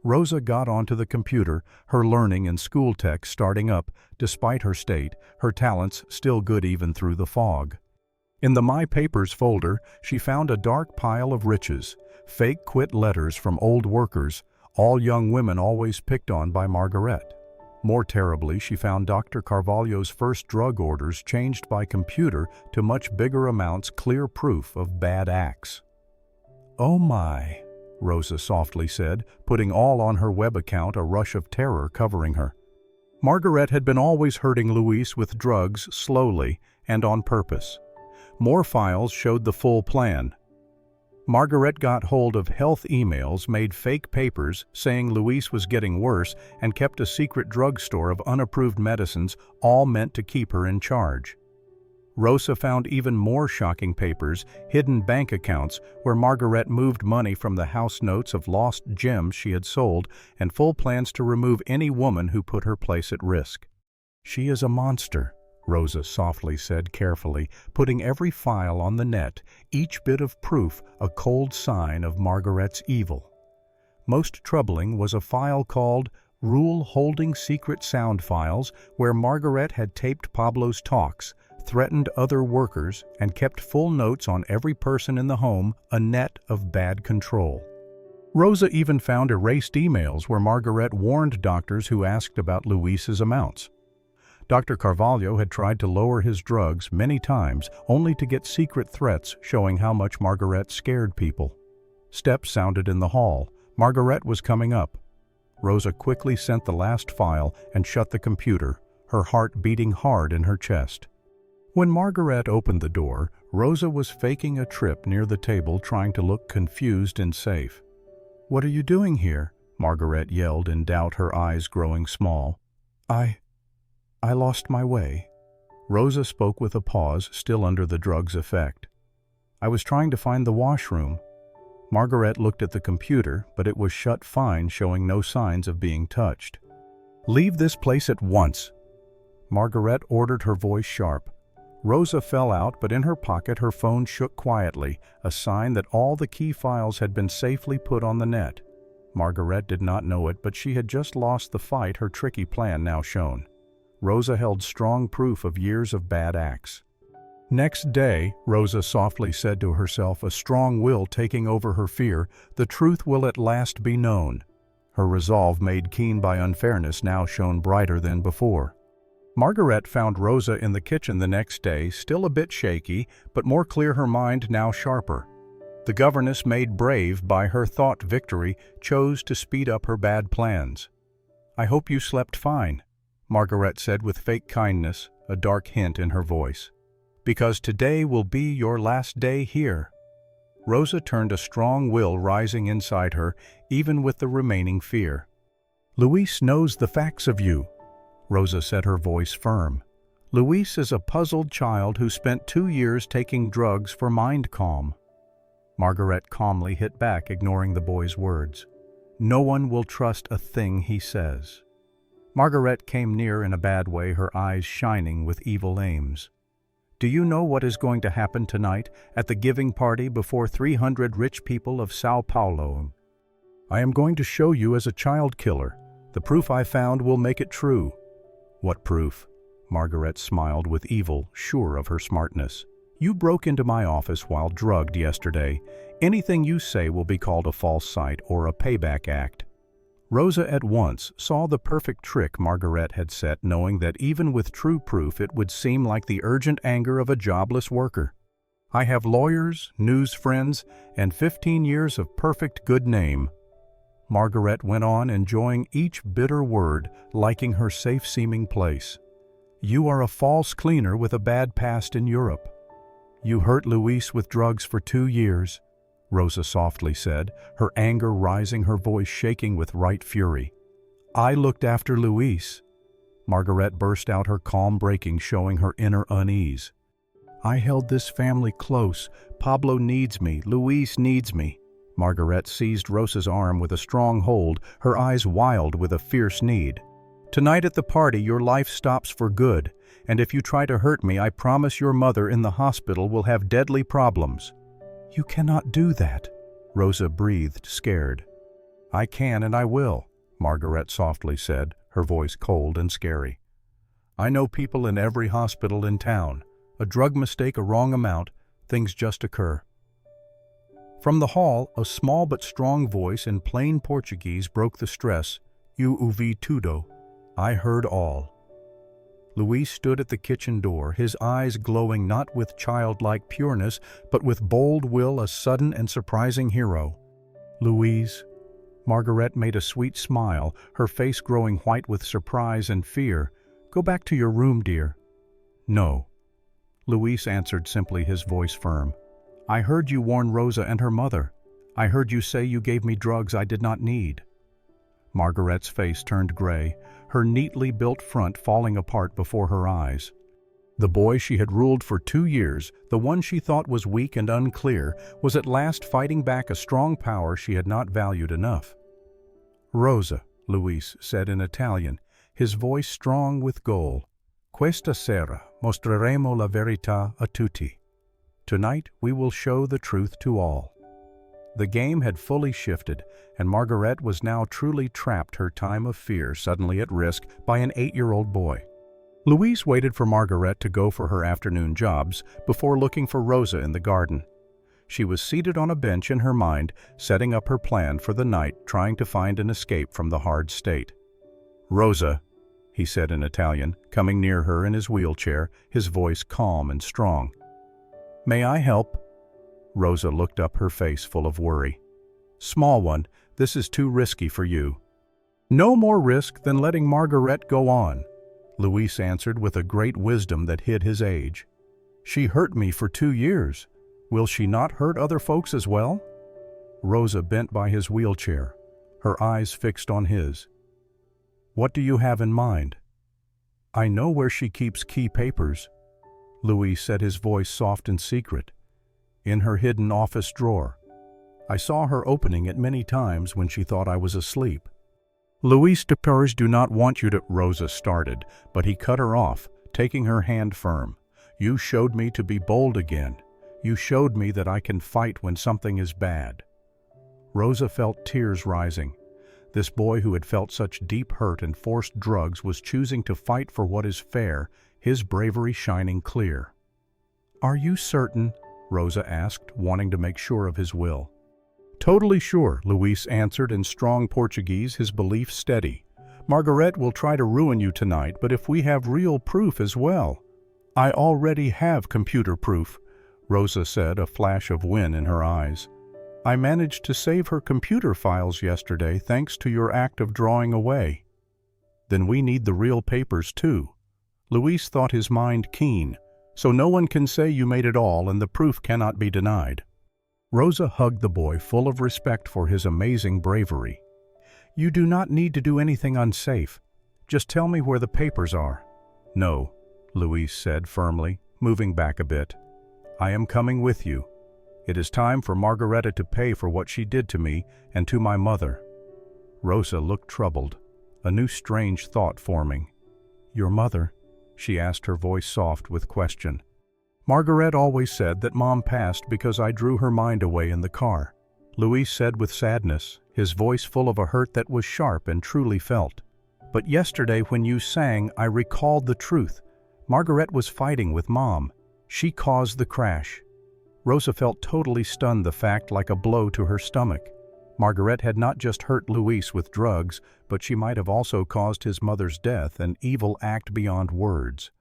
Rosa got onto the computer, her learning and school tech starting up. Despite her state, her talents still good even through the fog. In the My Papers folder, she found a dark pile of riches, fake quit letters from old workers, all young women always picked on by Margaret. More terribly, she found Dr. Carvalho's first drug orders changed by computer to much bigger amounts, clear proof of bad acts. "Oh my," Rosa softly said, putting all on her web account, a rush of terror covering her. Margaret had been always hurting Louise with drugs, slowly and on purpose. More files showed the full plan. Margaret got hold of health emails, made fake papers saying Louise was getting worse, and kept a secret drugstore of unapproved medicines, all meant to keep her in charge. Rosa found even more shocking papers, hidden bank accounts where Margaret moved money from the house notes of lost gems she had sold, and full plans to remove any woman who put her place at risk. "She is a monster," Rosa softly said carefully, putting every file on the net, each bit of proof a cold sign of Margaret's evil. Most troubling was a file called Rule Holding Secret Sound Files, where Margaret had taped Pablo's talks, threatened other workers, and kept full notes on every person in the home, a net of bad control. Rosa even found erased emails where Margaret warned doctors who asked about Louise's amounts. Dr. Carvalho had tried to lower his drugs many times, only to get secret threats showing how much Margaret scared people. Steps sounded in the hall. Margaret was coming up. Rosa quickly sent the last file and shut the computer, her heart beating hard in her chest. When Margaret opened the door, Rosa was faking a trip near the table, trying to look confused and safe. "What are you doing here?" Margaret yelled in doubt, her eyes growing small. I lost my way." Rosa spoke with a pause, still under the drug's effect. "I was trying to find the washroom." Margaret looked at the computer, but it was shut fine, showing no signs of being touched. "Leave this place at once," Margaret ordered, her voice sharp. Rosa fell out, but in her pocket her phone shook quietly, a sign that all the key files had been safely put on the net. Margaret did not know it, but she had just lost the fight, her tricky plan now shown. Rosa held strong proof of years of bad acts. Next day, Rosa softly said to herself, a strong will taking over her fear, the truth will at last be known. Her resolve, made keen by unfairness, now shone brighter than before. Margaret found Rosa in the kitchen the next day, still a bit shaky, but more clear, her mind now sharper. The governess, made brave by her thought victory, chose to speed up her bad plans. "I hope you slept fine," Margaret said with fake kindness, a dark hint in her voice. "Because today will be your last day here." Rosa turned, a strong will rising inside her, even with the remaining fear. "Louise knows the facts of you," Rosa said, her voice firm. "Louise is a puzzled child who spent 2 years taking drugs for mind calm." Margaret calmly hit back, ignoring the boy's words. "No one will trust a thing he says." Margaret came near in a bad way, her eyes shining with evil aims. Do you know what is going to happen tonight at the giving party before 300 rich people of Sao Paulo? I am going to show you as a child killer. The proof I found will make it true." "What proof?" Margaret smiled with evil, sure of her smartness. "You broke into my office while drugged yesterday. Anything you say will be called a false sight or a payback act." Rosa at once saw the perfect trick Margaret had set, knowing that even with true proof it would seem like the urgent anger of a jobless worker. "I have lawyers, news friends, and 15 years of perfect good name." Margaret went on, enjoying each bitter word, liking her safe-seeming place. "You are a false cleaner with a bad past in Europe. You hurt Louise with drugs for 2 years. Rosa softly said, her anger rising, her voice shaking with right fury. "I looked after Louise." Margaret burst out, her calm breaking, showing her inner unease. "I held this family close. Pablo needs me. Louise needs me." Margaret seized Rosa's arm with a strong hold, her eyes wild with a fierce need. "Tonight at the party, your life stops for good, and if you try to hurt me, I promise your mother in the hospital will have deadly problems." "You cannot do that," Rosa breathed, scared. "I can and I will," Margaret softly said, her voice cold and scary. "I know people in every hospital in town. A drug mistake, a wrong amount, things just occur." From the hall, a small but strong voice in plain Portuguese broke the stress. "Eu ouvi tudo." I heard all. Louise stood at the kitchen door, his eyes glowing not with childlike pureness, but with bold will, a sudden and surprising hero. "Louise." Margaret made a sweet smile, her face growing white with surprise and fear. "Go back to your room, dear." "No." Louise answered simply, his voice firm. "I heard you warn Rosa and her mother. I heard you say you gave me drugs I did not need." Margaret's face turned gray, her neatly built front falling apart before her eyes. The boy she had ruled for 2 years, the one she thought was weak and unclear, was at last fighting back a strong power she had not valued enough. "Rosa," Louise said in Italian, his voice strong with goal. "Questa sera mostreremo la verità a tutti." Tonight we will show the truth to all. The game had fully shifted, and Margaret was now truly trapped, her time of fear suddenly at risk by an 8-year-old boy. Louise waited for Margaret to go for her afternoon jobs before looking for Rosa in the garden. She was seated on a bench in her mind, setting up her plan for the night, trying to find an escape from the hard state. "Rosa," he said in Italian, coming near her in his wheelchair, his voice calm and strong. "May I help?" Rosa looked up, her face full of worry. "Small one, this is too risky for you." "No more risk than letting Margaret go on," Louise answered with a great wisdom that hid his age. "She hurt me for 2 years. Will she not hurt other folks as well?" Rosa bent by his wheelchair, her eyes fixed on his. "What do you have in mind?" "I know where she keeps key papers," Louise said, his voice soft and secret. "In her hidden office drawer. I saw her opening it many times when she thought I was asleep." "Louise de Pers do not want you to," Rosa started, but he cut her off, taking her hand firm. "You showed me to be bold again. You showed me that I can fight when something is bad." Rosa felt tears rising. This boy who had felt such deep hurt and forced drugs was choosing to fight for what is fair, his bravery shining clear. "Are you certain?" Rosa asked, wanting to make sure of his will. "Totally sure," Louise answered in strong Portuguese, his belief steady. "Margaret will try to ruin you tonight, but if we have real proof as well." "I already have computer proof," Rosa said, a flash of win in her eyes. "I managed to save her computer files yesterday thanks to your act of drawing away." "Then we need the real papers too." Louise thought his mind keen. "So no one can say you made it all, and the proof cannot be denied." Rosa hugged the boy, full of respect for his amazing bravery. "You do not need to do anything unsafe. Just tell me where the papers are." "No," Louise said firmly, moving back a bit. "I am coming with you. It is time for Margareta to pay for what she did to me and to my mother." Rosa looked troubled, a new strange thought forming. "Your mother?" she asked, her voice soft with question. Margaret always said that Mom passed because I drew her mind away in the car, Louise said with sadness, his voice full of a hurt that was sharp and truly felt. But yesterday when you sang, I recalled the truth. Margaret was fighting with Mom. She caused the crash. Rosa felt totally stunned, the fact like a blow to her stomach. Margaret had not just hurt Louise with drugs, but she might have also caused his mother's death, an evil act beyond words.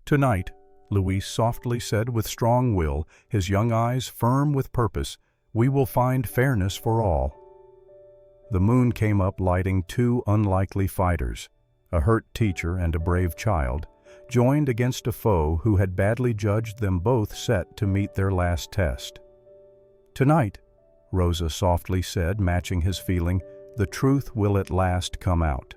Tonight, Louise softly said with strong will, his young eyes firm with purpose, we will find fairness for all. The moon came up lighting two unlikely fighters, a hurt teacher and a brave child, joined against a foe who had badly judged them both set to meet their last test. Tonight, Rosa softly said, matching his feeling, the truth will at last come out.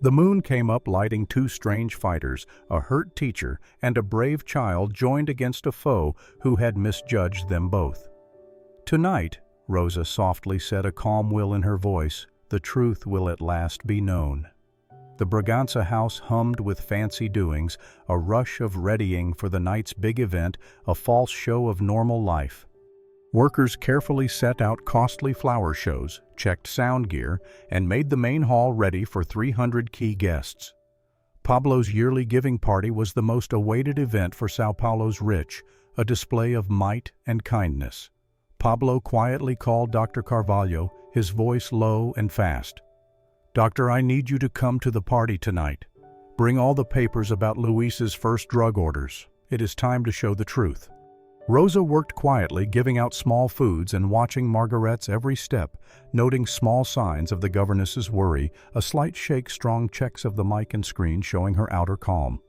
The moon came up lighting two strange fighters, a hurt teacher and a brave child joined against a foe who had misjudged them both. Tonight, Rosa softly said, a calm will in her voice, the truth will at last be known. The Braganza house hummed with fancy doings, a rush of readying for the night's big event, a false show of normal life. Workers carefully set out costly flower shows, checked sound gear, and made the main hall ready for 300 key guests. Pablo's yearly giving party was the most awaited event for Sao Paulo's rich, a display of might and kindness. Pablo quietly called Dr. Carvalho, his voice low and fast. Doctor, I need you to come to the party tonight. Bring all the papers about Luis's first drug orders. It is time to show the truth. Rosa worked quietly, giving out small foods and watching Margaret's every step, noting small signs of the governess's worry, a slight shake, strong checks of the mic and screen showing her outer calm.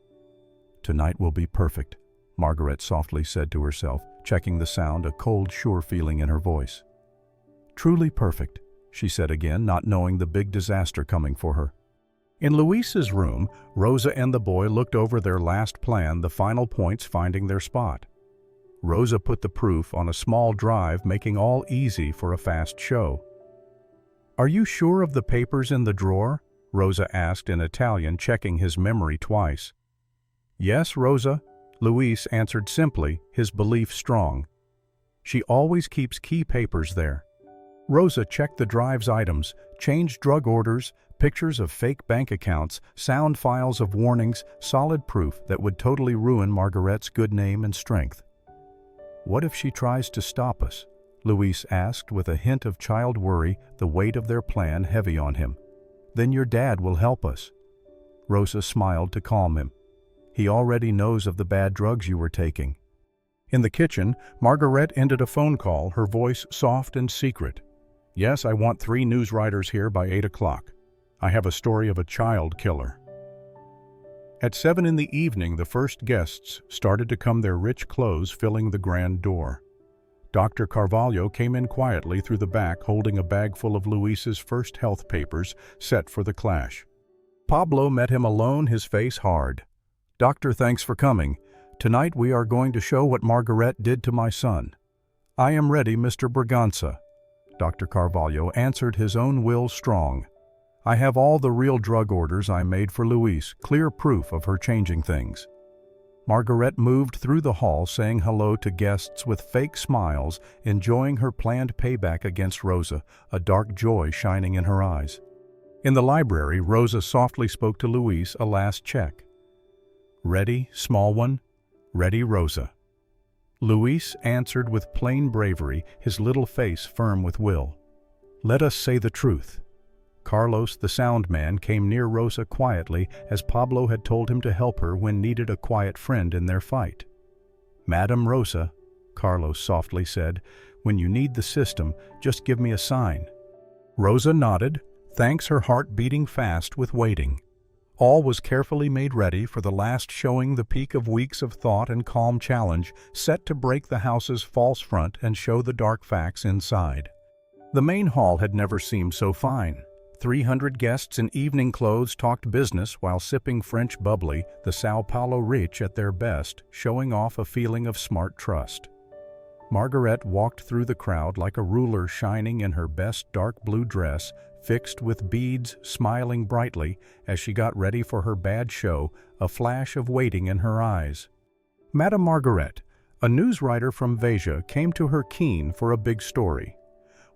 Tonight will be perfect, Margaret softly said to herself, checking the sound, a cold, sure feeling in her voice. Truly perfect, she said again, not knowing the big disaster coming for her. In Luis's room, Rosa and the boy looked over their last plan, the final points finding their spot. Rosa put the proof on a small drive, making all easy for a fast show. Are you sure of the papers in the drawer? Rosa asked in Italian, checking his memory twice. Yes, Rosa, Luis answered simply, his belief strong. She always keeps key papers there. Rosa checked the drive's items, changed drug orders, pictures of fake bank accounts, sound files of warnings, solid proof that would totally ruin Margaret's good name and strength. What if she tries to stop us? Louise asked with a hint of child worry, the weight of their plan heavy on him. Then your dad will help us. Rosa smiled to calm him. He already knows of the bad drugs you were taking. In the kitchen, Margaret ended a phone call, her voice soft and secret. Yes, I want 3 news writers here by 8 o'clock. I have a story of a child killer. At 7 in the evening, the first guests started to come, their rich clothes filling the grand door. Dr. Carvalho came in quietly through the back, holding a bag full of Luis's first health papers set for the clash. Pablo met him alone, his face hard. Doctor, thanks for coming. Tonight we are going to show what Margaret did to my son. I am ready, Mr. Braganza. Dr. Carvalho answered, his own will strong. I have all the real drug orders I made for Louise, clear proof of her changing things. Margaret moved through the hall, saying hello to guests with fake smiles, enjoying her planned payback against Rosa, a dark joy shining in her eyes. In the library, Rosa softly spoke to Louise, a last check. Ready, small one? Ready, Rosa. Louise answered with plain bravery, his little face firm with will. Let us say the truth. Carlos, the sound man, came near Rosa quietly, as Pablo had told him to help her when needed a quiet friend in their fight. Madam Rosa, Carlos softly said, when you need the system, just give me a sign. Rosa nodded, thanks, her heart beating fast with waiting. All was carefully made ready for the last showing, the peak of weeks of thought and calm challenge, set to break the house's false front and show the dark facts inside. The main hall had never seemed so fine. 300 guests in evening clothes talked business while sipping French bubbly, the Sao Paulo rich at their best, showing off a feeling of smart trust. Margaret walked through the crowd like a ruler, shining in her best dark blue dress, fixed with beads, smiling brightly as she got ready for her bad show, a flash of waiting in her eyes. Madame Margaret, A news writer from Veja came to her keen for a big story.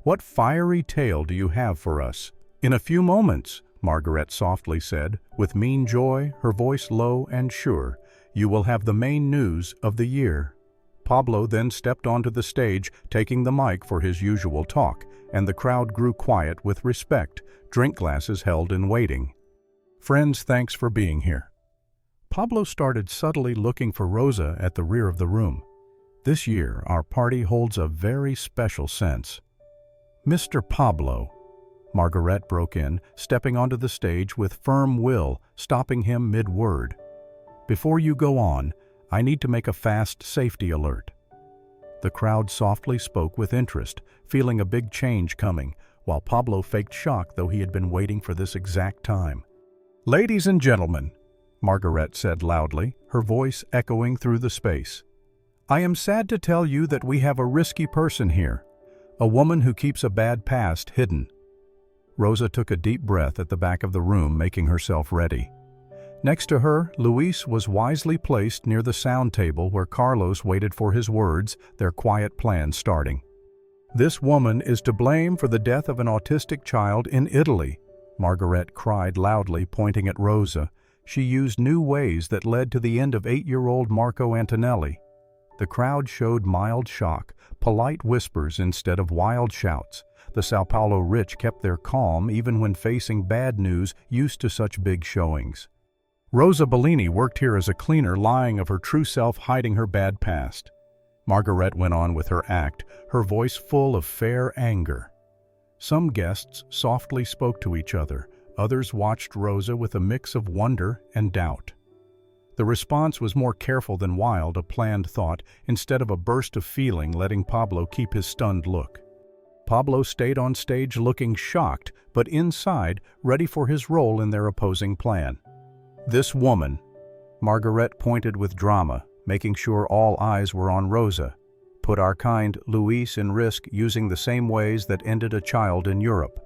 "What fiery tale do you have for us?" "In a few moments," Margaret softly said, with mean joy, her voice low and sure, "you will have the main news of the year." Pablo then stepped onto the stage, taking the mic for his usual talk, and the crowd grew quiet with respect, drink glasses held in waiting. "Friends, thanks for being here." Pablo started subtly looking for Rosa at the rear of the room. "This year, our party holds a very special sense." "Mr. Pablo," Margaret broke in, stepping onto the stage with firm will, stopping him mid-word. "Before you go on, I need to make a fast safety alert." The crowd softly spoke with interest, feeling a big change coming, while Pablo faked shock, though he had been waiting for this exact time. "Ladies and gentlemen," Margaret said loudly, her voice echoing through the space, "I am sad to tell you that we have a risky person here, a woman who keeps a bad past hidden." Rosa took a deep breath at the back of the room, making herself ready. Next to her, Louise was wisely placed near the sound table where Carlos waited for his words, their quiet plan starting. "This woman is to blame for the death of an autistic child in Italy," Margaret cried loudly, pointing at Rosa. She used new ways that led to the end of 8-year-old Marco Antonelli. The crowd showed mild shock, polite whispers instead of wild shouts. The Sao Paulo rich kept their calm even when facing bad news, used to such big showings. "Rosa Bellini worked here as a cleaner, lying of her true self, hiding her bad past." Margaret went on with her act, her voice full of fair anger. Some guests softly spoke to each other. Others watched Rosa with a mix of wonder and doubt. The response was more careful than wild, a planned thought, instead of a burst of feeling, letting Pablo keep his stunned look. Pablo stayed on stage looking shocked, but inside, ready for his role in their opposing plan. "This woman," Margaret pointed with drama, making sure all eyes were on Rosa, "put our kind Louise in risk using the same ways that ended a child in Europe."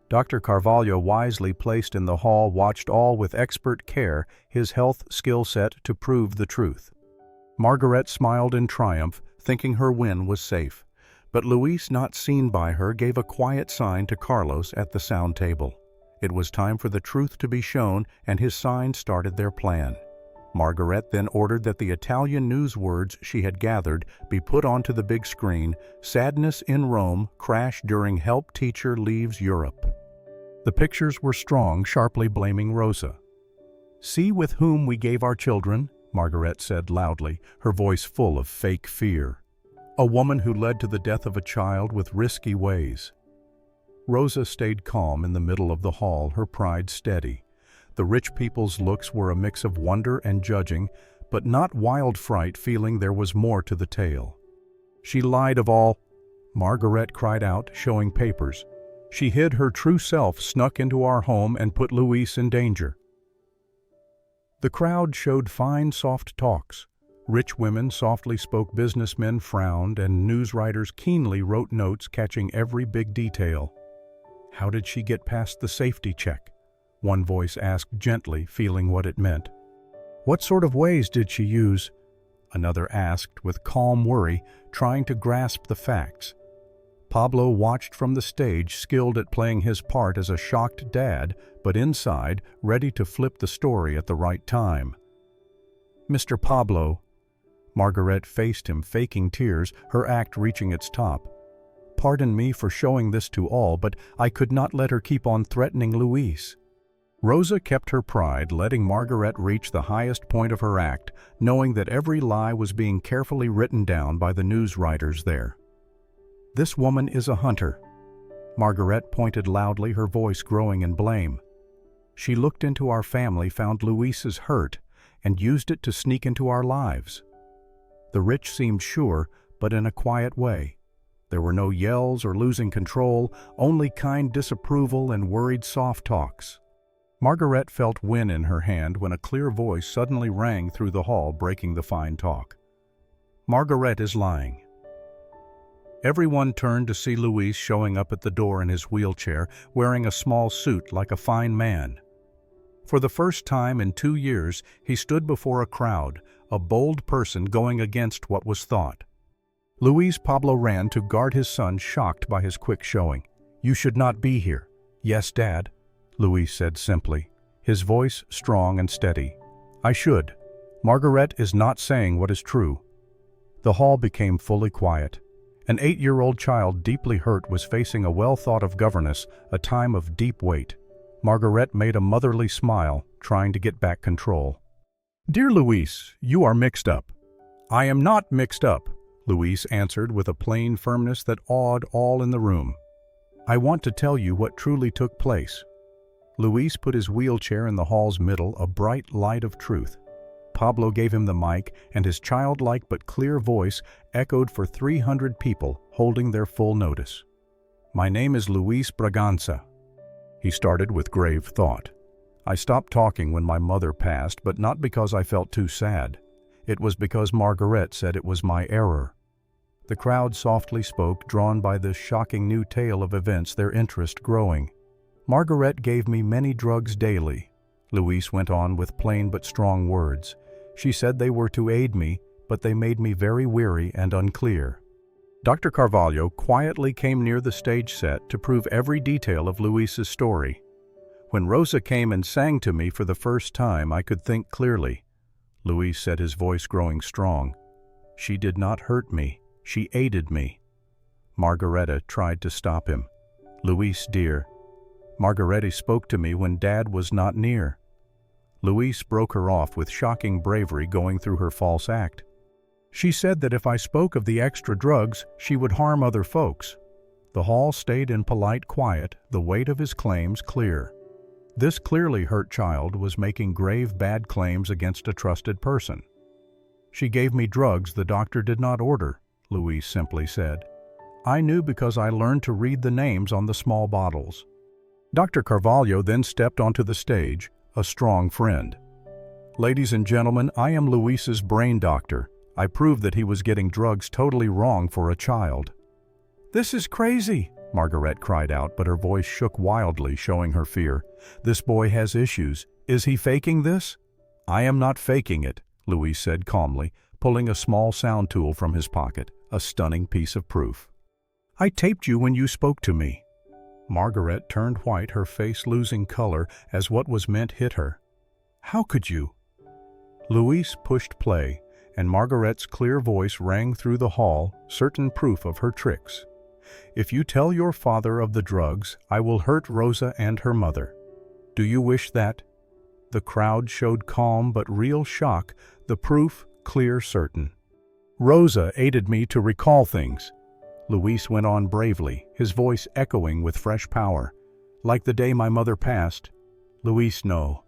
Dr. Carvalho, wisely placed in the hall, watched all with expert care, his health skill set to prove the truth. Margaret smiled in triumph, thinking her win was safe. But Louise, not seen by her, gave a quiet sign to Carlos at the sound table. It was time for the truth to be shown, and his sign started their plan. Margaret then ordered that the Italian news words she had gathered be put onto the big screen: "Sadness in Rome, crash during help teacher leaves Europe." The pictures were strong, sharply blaming Rosa. "See with whom we gave our children," Margaret said loudly, her voice full of fake fear. "A woman who led to the death of a child with risky ways." Rosa stayed calm in the middle of the hall, her pride steady. The rich people's looks were a mix of wonder and judging, but not wild fright, feeling there was more to the tale. "She lied of all," Margaret cried out, showing papers. "She hid her true self, snuck into our home, and put Louise in danger." The crowd showed fine, soft talks. Rich women softly spoke, businessmen frowned, and news writers keenly wrote notes, catching every big detail. "How did she get past the safety check?" one voice asked gently, feeling what it meant. "What sort of ways did she use?" another asked with calm worry, trying to grasp the facts. Pablo watched from the stage, skilled at playing his part as a shocked dad, but inside, ready to flip the story at the right time. "Mr. Pablo," Margaret faced him, faking tears, her act reaching its top. "Pardon me for showing this to all, but I could not let her keep on threatening Louise." Rosa kept her pride, letting Margaret reach the highest point of her act, knowing that every lie was being carefully written down by the news writers there. "This woman is a hunter," Margaret pointed loudly, her voice growing in blame. "She looked into our family, found Louise's hurt, and used it to sneak into our lives." The rich seemed sure, but in a quiet way. There were no yells or losing control, only kind disapproval and worried soft talks. Margaret felt win in her hand when a clear voice suddenly rang through the hall, breaking the fine talk. "Margaret is lying." Everyone turned to see Louise showing up at the door in his wheelchair, wearing a small suit like a fine man. For the first time in 2 years, he stood before a crowd, a bold person going against what was thought. Louise Pablo ran to guard his son, shocked by his quick showing. "You should not be here." "Yes, Dad," Louise said simply, his voice strong and steady. "I should. Margaret is not saying what is true." The hall became fully quiet. An 8-year-old child deeply hurt was facing a well-thought-of governess, a time of deep weight. Margaret made a motherly smile, trying to get back control. "Dear Louise, you are mixed up." "I am not mixed up," Louise answered with a plain firmness that awed all in the room. "I want to tell you what truly took place." Louise put his wheelchair in the hall's middle, a bright light of truth. Pablo gave him the mic, and his childlike but clear voice echoed for 300 people, holding their full notice. "My name is Luis Braganza," he started with grave thought. "I stopped talking when my mother passed, but not because I felt too sad. It was because Margaret said it was my error." The crowd softly spoke, drawn by this shocking new tale of events, their interest growing. "Margaret gave me many drugs daily," Louise went on with plain but strong words. "She said they were to aid me, but they made me very weary and unclear." Dr. Carvalho quietly came near the stage set to prove every detail of Luis's story. "When Rosa came and sang to me for the first time, I could think clearly," Luis said, his voice growing strong. "She did not hurt me. She aided me." Margareta tried to stop him. "Luis, dear, Margareta spoke to me when Dad was not near." Louise broke her off with shocking bravery, going through her false act. "She said that if I spoke of the extra drugs, she would harm other folks." The hall stayed in polite quiet, the weight of his claims clear. This clearly hurt child was making grave bad claims against a trusted person. "She gave me drugs the doctor did not order," Louise simply said. "I knew because I learned to read the names on the small bottles." Dr. Carvalho then stepped onto the stage, a strong friend. "Ladies and gentlemen, I am Luis's brain doctor. I proved that he was getting drugs totally wrong for a child." "This is crazy," Margaret cried out, but her voice shook wildly, showing her fear. "This boy has issues. Is he faking this?" "I am not faking it," Louise said calmly, pulling a small sound tool from his pocket, a stunning piece of proof. "I taped you when you spoke to me." Margaret turned white, her face losing color as what was meant hit her. "How could you?" Louise pushed play, and Margaret's clear voice rang through the hall, certain proof of her tricks. "If you tell your father of the drugs, I will hurt Rosa and her mother. Do you wish that?" The crowd showed calm but real shock, the proof clear, certain. "Rosa aided me to recall things," Louise went on bravely, his voice echoing with fresh power. "Like the day my mother passed." "Louise, no."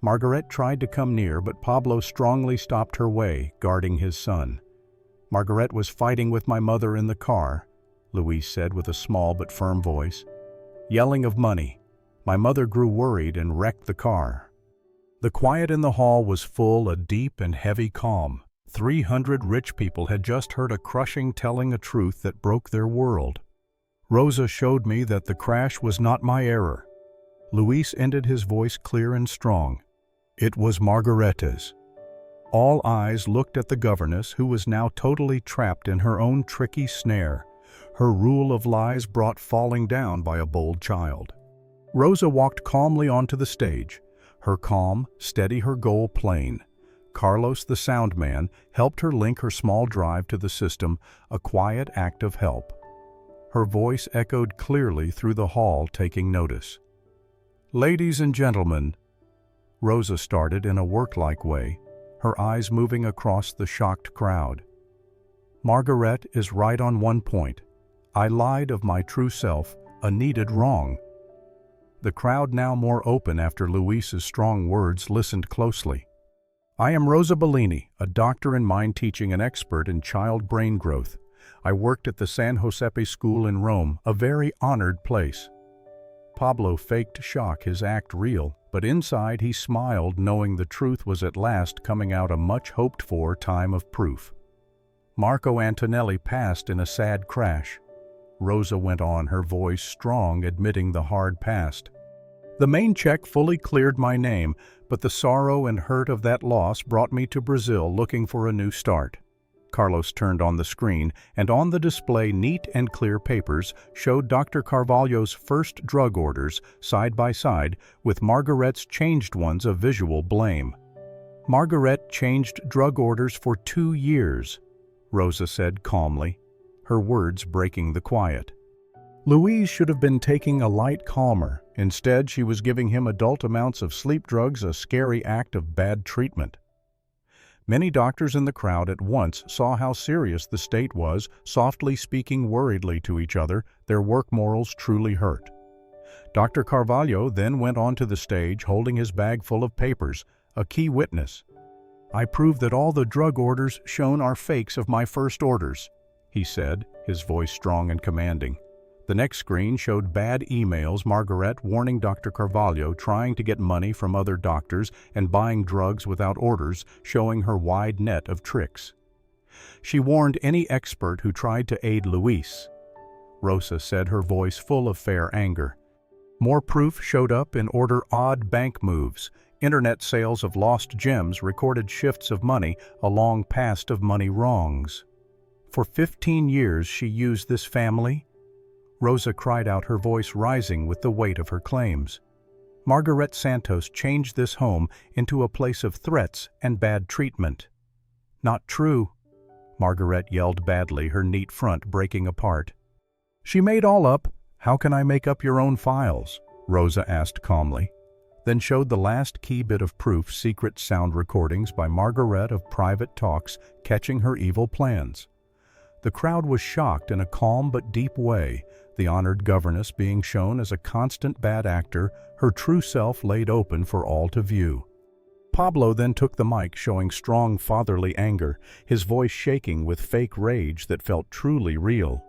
Margaret tried to come near, but Pablo strongly stopped her way, guarding his son. "Margaret was fighting with my mother in the car," Louise said with a small but firm voice. "Yelling of money. My mother grew worried and wrecked the car." The quiet in the hall was full, a deep and heavy calm. 300 rich people had just heard a crushing telling a truth that broke their world. "Rosa showed me that the crash was not my error." Luis ended, his voice clear and strong. "It was Margareta's." All eyes looked at the governess, who was now totally trapped in her own tricky snare, her rule of lies brought falling down by a bold child. Rosa walked calmly onto the stage, her calm, steady, her goal plain. Carlos, the sound man, helped her link her small drive to the system, a quiet act of help. Her voice echoed clearly through the hall, taking notice. "Ladies and gentlemen," Rosa started in a work-like way, her eyes moving across the shocked crowd. "Margaret is right on one point. I lied of my true self, a needed wrong." The crowd, now more open after Luis's strong words, listened closely. "I am Rosa Bellini, a doctor in mind teaching and expert in child brain growth. I worked at the San Josepe School in Rome, a very honored place." Pablo faked shock, his act real, but inside he smiled, knowing the truth was at last coming out, a much-hoped-for time of proof. "Marco Antonelli passed in a sad crash," Rosa went on, her voice strong, admitting the hard past. "The main check fully cleared my name, but the sorrow and hurt of that loss brought me to Brazil looking for a new start." Carlos turned on the screen, and on the display neat and clear papers showed Dr. Carvalho's first drug orders side by side with Margaret's changed ones of visual blame. "Margaret changed drug orders for 2 years," Rosa said calmly, her words breaking the quiet. Louise should have been taking a light calmer. Instead, she was giving him adult amounts of sleep drugs, a scary act of bad treatment. Many doctors in the crowd at once saw how serious the state was, softly speaking worriedly to each other, their work morals truly hurt. Dr. Carvalho then went onto the stage holding his bag full of papers, a key witness. "I prove that all the drug orders shown are fakes of my first orders," he said, his voice strong and commanding. The next screen showed bad emails Margaret warning Dr. Carvalho, trying to get money from other doctors and buying drugs without orders, showing her wide net of tricks. She warned any expert who tried to aid Louise. Rosa said, her voice full of fair anger. More proof showed up in order odd bank moves. Internet sales of lost gems recorded shifts of money, a long past of money wrongs. For 15 years she used this family. Rosa cried out, her voice rising with the weight of her claims. Margaret Santos changed this home into a place of threats and bad treatment. "Not true," Margaret yelled badly, her neat front breaking apart. "She made all up. How can I make up your own files?" Rosa asked calmly, then showed the last key bit of proof, secret sound recordings by Margaret of private talks catching her evil plans. The crowd was shocked in a calm but deep way, the honored governess being shown as a constant bad actor, her true self laid open for all to view. Pablo then took the mic, showing strong fatherly anger, his voice shaking with fake rage that felt truly real.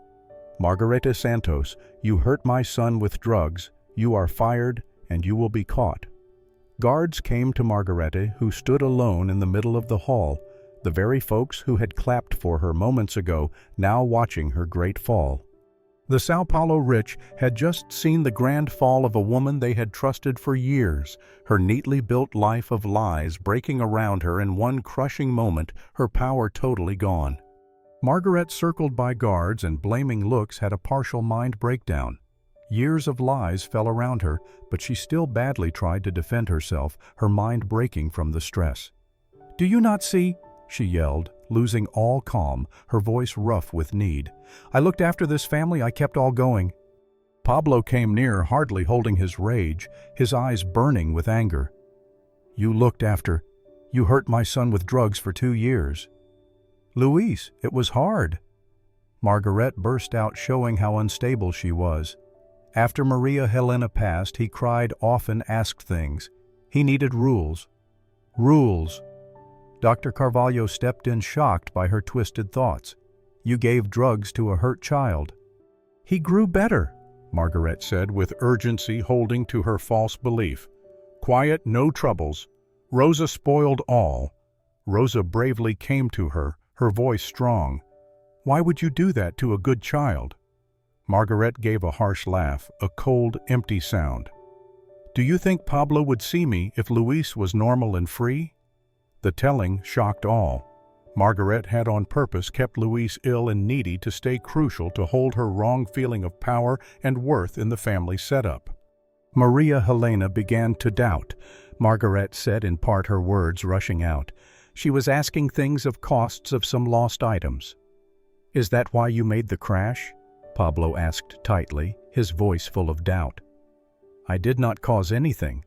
"Margareta Santos, you hurt my son with drugs. You are fired, and you will be caught." Guards came to Margareta, who stood alone in the middle of the hall, the very folks who had clapped for her moments ago, now watching her great fall. The Sao Paulo rich had just seen the grand fall of a woman they had trusted for years, her neatly built life of lies breaking around her in one crushing moment, her power totally gone. Margaret, circled by guards and blaming looks, had a partial mind breakdown. Years of lies fell around her, but she still badly tried to defend herself, her mind breaking from the stress. "Do you not see?" she yelled, losing all calm, her voice rough with need. "I looked after this family, I kept all going." Pablo came near, hardly holding his rage, his eyes burning with anger. "You looked after. You hurt my son with drugs for 2 years." "Louise, it was hard." Margaret burst out, showing how unstable she was. After Maria Helena passed, he cried, often asked things. He needed rules. Rules. Dr. Carvalho stepped in, shocked by her twisted thoughts. "You gave drugs to a hurt child." "He grew better," Margaret said with urgency, holding to her false belief. "Quiet, no troubles. Rosa spoiled all." Rosa bravely came to her, her voice strong. "Why would you do that to a good child?" Margaret gave a harsh laugh, a cold, empty sound. "Do you think Pablo would see me if Louise was normal and free?" The telling shocked all. Margaret had on purpose kept Louise ill and needy to stay crucial to hold her wrong feeling of power and worth in the family setup. Maria Helena began to doubt, Margaret said, in part, her words rushing out. She was asking things of costs of some lost items. "Is that why you made the crash?" Pablo asked tightly, his voice full of doubt. "I did not cause anything,"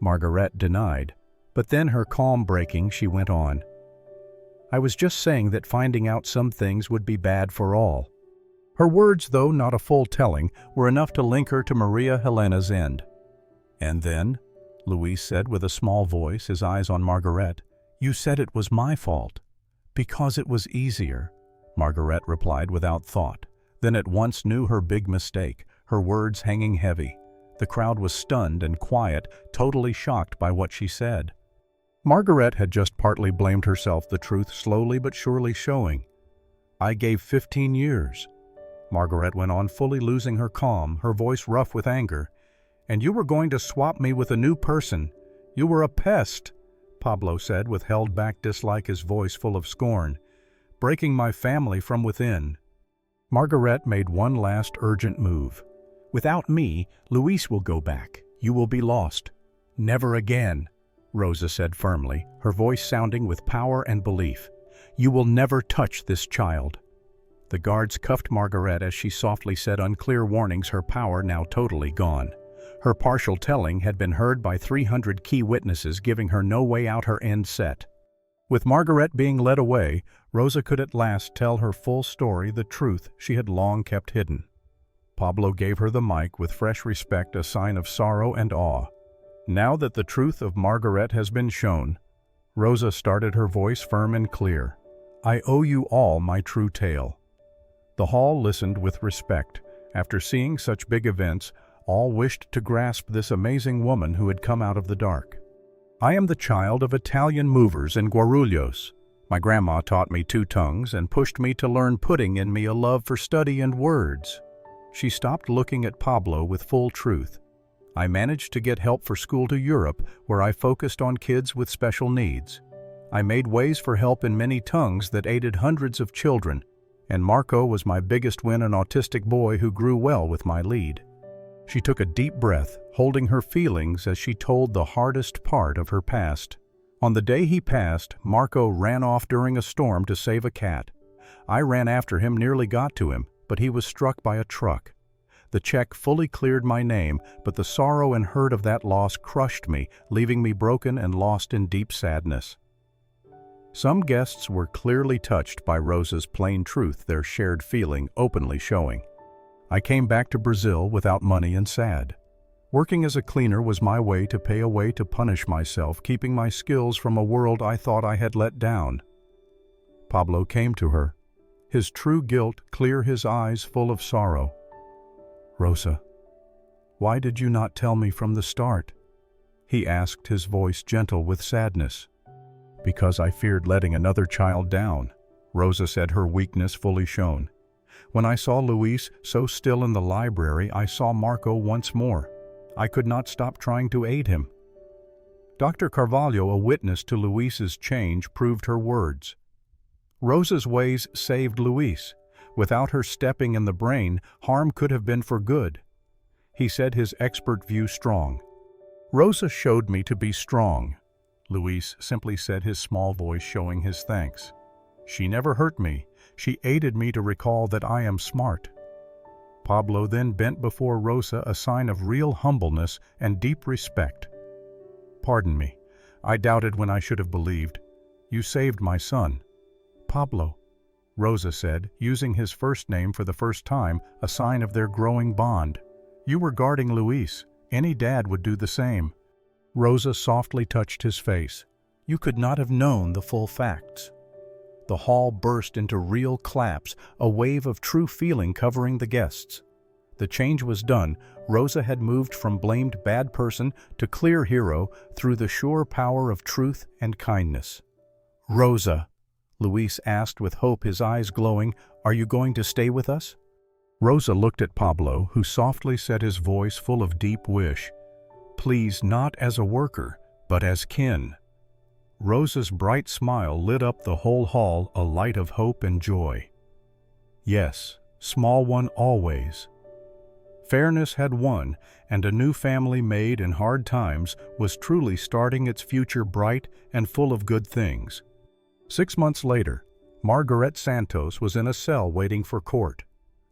Margaret denied. But then, her calm breaking, she went on. "I was just saying that finding out some things would be bad for all." Her words, though not a full telling, were enough to link her to Maria Helena's end. "And then," Louise said with a small voice, his eyes on Margaret, "you said it was my fault." "Because it was easier," Margaret replied without thought, then at once knew her big mistake, her words hanging heavy. The crowd was stunned and quiet, totally shocked by what she said. Margaret had just partly blamed herself, the truth slowly but surely showing. "I gave 15 years. Margaret went on, fully losing her calm, her voice rough with anger. "And you were going to swap me with a new person. You were a pest, Pablo said with held-back dislike, his voice full of scorn, breaking my family from within. Margaret made one last urgent move. Without me, Louise will go back. You will be lost. Never again, Rosa said firmly, her voice sounding with power and belief. You will never touch this child. The guards cuffed Margaret as she softly said unclear warnings, her power now totally gone. Her partial telling had been heard by 300 key witnesses, giving her no way out, her end set. With Margaret being led away, Rosa could at last tell her full story, the truth she had long kept hidden. Pablo gave her the mic with fresh respect, a sign of sorrow and awe. Now that the truth of Margaret has been shown, Rosa started, her voice firm and clear. I owe you all my true tale. The hall listened with respect. After seeing such big events, all wished to grasp this amazing woman who had come out of the dark. I am the child of Italian movers in Guarulhos. My grandma taught me 2 tongues and pushed me to learn, putting in me a love for study and words. She stopped, looking at Pablo with full truth. I managed to get help for school to Europe, where I focused on kids with special needs. I made ways for help in many tongues that aided hundreds of children, and Marco was my biggest win, an autistic boy who grew well with my lead. She took a deep breath, holding her feelings as she told the hardest part of her past. On the day he passed, Marco ran off during a storm to save a cat. I ran after him, nearly got to him, but he was struck by a truck. The check fully cleared my name, but the sorrow and hurt of that loss crushed me, leaving me broken and lost in deep sadness. Some guests were clearly touched by Rosa's plain truth, their shared feeling openly showing. I came back to Brazil without money and sad. Working as a cleaner was my way to pay a way to punish myself, keeping my skills from a world I thought I had let down. Pablo came to her, his true guilt clear, his eyes full of sorrow. Rosa, why did you not tell me from the start? He asked, his voice gentle with sadness. Because I feared letting another child down, Rosa said, her weakness fully shown. When I saw Louise so still in the library, I saw Marco once more. I could not stop trying to aid him. Dr. Carvalho, a witness to Louise's change, proved her words. Rosa's ways saved Louise. Without her stepping in the brain, harm could have been for good. He said, his expert view strong. Rosa showed me to be strong, Louise simply said, his small voice showing his thanks. She never hurt me. She aided me to recall that I am smart. Pablo then bent before Rosa, a sign of real humbleness and deep respect. Pardon me. I doubted when I should have believed. You saved my son. Pablo, Rosa said, using his first name for the first time, a sign of their growing bond. You were guarding Louise. Any dad would do the same. Rosa softly touched his face. You could not have known the full facts. The hall burst into real claps, a wave of true feeling covering the guests. The change was done. Rosa had moved from blamed bad person to clear hero through the sure power of truth and kindness. Rosa, Louise asked with hope, his eyes glowing, are you going to stay with us? Rosa looked at Pablo, who softly said, his voice full of deep wish, please, not as a worker, but as kin. Rosa's bright smile lit up the whole hall, a light of hope and joy. Yes, small one always. Fairness had won, and a new family made in hard times was truly starting its future bright and full of good things. 6 months later, Margaret Santos was in a cell waiting for court.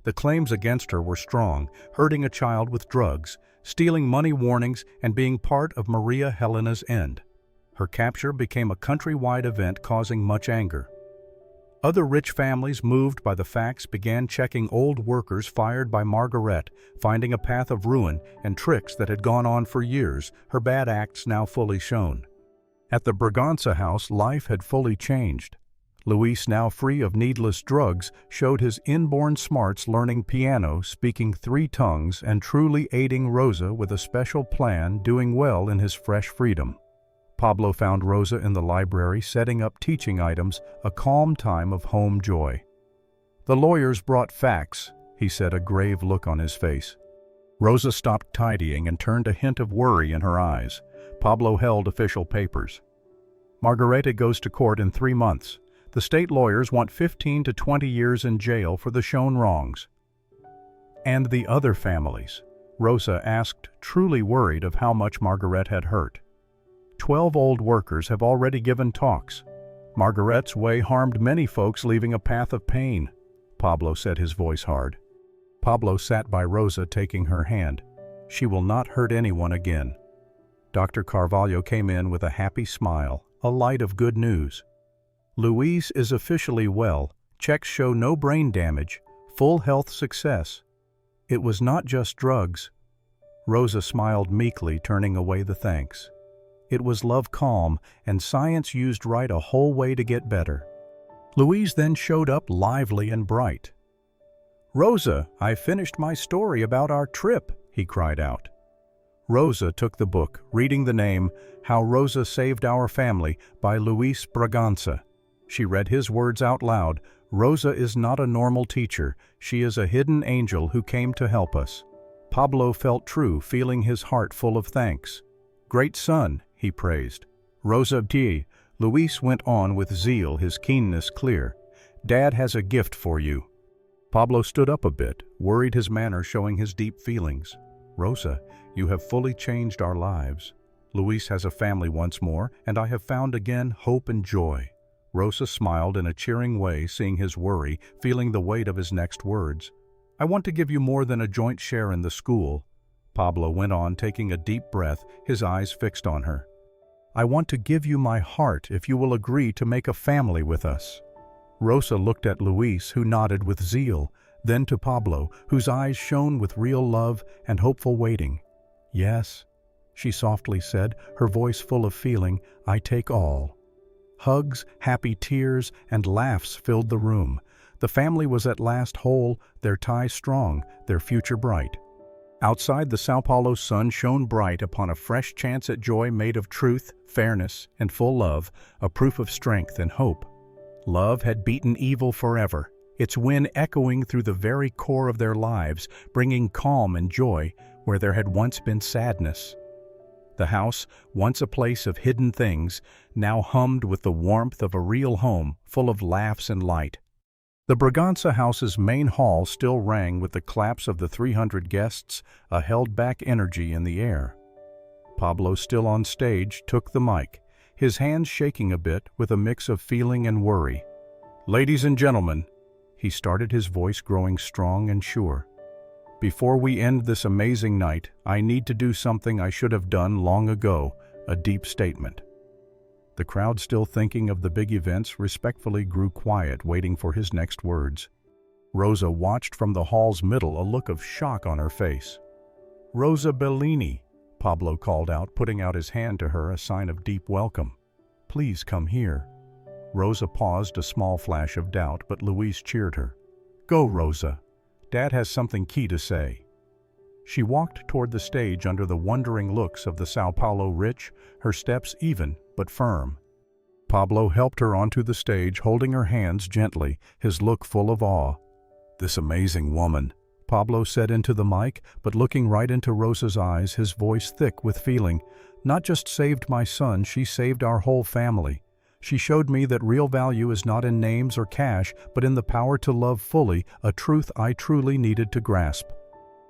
The claims against her were strong: hurting a child with drugs, stealing money warnings, and being part of Maria Helena's end. Her capture became a countrywide event, causing much anger. Other rich families, moved by the facts, began checking old workers fired by Margaret, finding a path of ruin and tricks that had gone on for years, her bad acts now fully shown. At the Braganza house, life had fully changed. Luis, now free of needless drugs, showed his inborn smarts, learning piano, speaking 3 tongues, and truly aiding Rosa with a special plan, doing well in his fresh freedom. Pablo found Rosa in the library, setting up teaching items, a calm time of home joy. The lawyers brought facts, he said, a grave look on his face. Rosa stopped tidying and turned a hint of worry in her eyes. Pablo held official papers. Margareta goes to court in 3 months. The state lawyers want 15 to 20 years in jail for the shown wrongs. And the other families? Rosa asked, truly worried of how much Margaret had hurt. 12 old workers have already given talks. Margaret's way harmed many folks, leaving a path of pain. Pablo said, his voice hard. Pablo sat by Rosa, taking her hand. She will not hurt anyone again. Dr. Carvalho came in with a happy smile, a light of good news. Louise is officially well. Checks show no brain damage, full health success. It was not just drugs. Rosa smiled meekly, turning away the thanks. It was love calm, and science used right a whole way to get better. Louise then showed up lively and bright. "Rosa, I finished my story about our trip," he cried out. Rosa took the book, reading the name, How Rosa Saved Our Family by Luis Braganza. She read his words out loud. Rosa is not a normal teacher. She is a hidden angel who came to help us. Pablo felt true, feeling his heart full of thanks. "Great son," he praised. "Rosa T." Luis went on with zeal, his keenness clear. "Dad has a gift for you." Pablo stood up a bit, worried, his manner showing his deep feelings. "Rosa, you have fully changed our lives. Luis has a family once more, and I have found again hope and joy." Rosa smiled in a cheering way, seeing his worry, feeling the weight of his next words. "I want to give you more than a joint share in the school." Pablo went on, taking a deep breath, his eyes fixed on her. "I want to give you my heart if you will agree to make a family with us." Rosa looked at Luis, who nodded with zeal, then to Pablo, whose eyes shone with real love and hopeful waiting. "Yes," she softly said, her voice full of feeling, "I take all." Hugs, happy tears, and laughs filled the room. The family was at last whole, their ties strong, their future bright. Outside, the Sao Paulo sun shone bright upon a fresh chance at joy made of truth, fairness, and full love, a proof of strength and hope. Love had beaten evil forever, its wind echoing through the very core of their lives, bringing calm and joy where there had once been sadness. The house, once a place of hidden things, now hummed with the warmth of a real home, full of laughs and light. The Braganza house's main hall still rang with the claps of the 300 guests, a held-back energy in the air. Pablo, still on stage, took the mic, his hands shaking a bit with a mix of feeling and worry. "Ladies and gentlemen," he started, his voice growing strong and sure. "Before we end this amazing night, I need to do something I should have done long ago, a deep statement." The crowd, still thinking of the big events, respectfully grew quiet, waiting for his next words. Rosa watched from the hall's middle, a look of shock on her face. "Rosa Bellini," Pablo called out, putting out his hand to her, a sign of deep welcome. "Please come here." Rosa paused, a small flash of doubt, but Louise cheered her. "Go, Rosa. Dad has something key to say." She walked toward the stage under the wondering looks of the Sao Paulo rich, her steps even but firm. Pablo helped her onto the stage, holding her hands gently, his look full of awe. "This amazing woman," Pablo said into the mic, but looking right into Rosa's eyes, his voice thick with feeling, "not just saved my son, she saved our whole family. She showed me that real value is not in names or cash, but in the power to love fully, a truth I truly needed to grasp."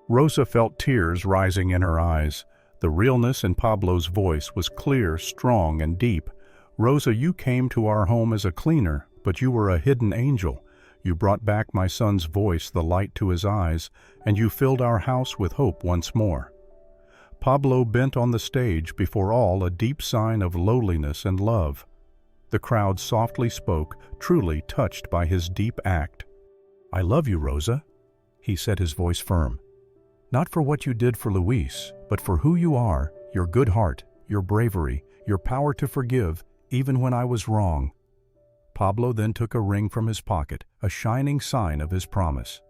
Rosa felt tears rising in her eyes. The realness in Pablo's voice was clear, strong, and deep. "Rosa, you came to our home as a cleaner, but you were a hidden angel. You brought back my son's voice, the light to his eyes, and you filled our house with hope once more." Pablo bent on the stage, before all a deep sign of lowliness and love. The crowd softly spoke, truly touched by his deep act. "I love you, Rosa," he said, his voice firm. "Not for what you did for Luis, but for who you are, your good heart, your bravery, your power to forgive, even when I was wrong." Pablo then took a ring from his pocket, a shining sign of his promise.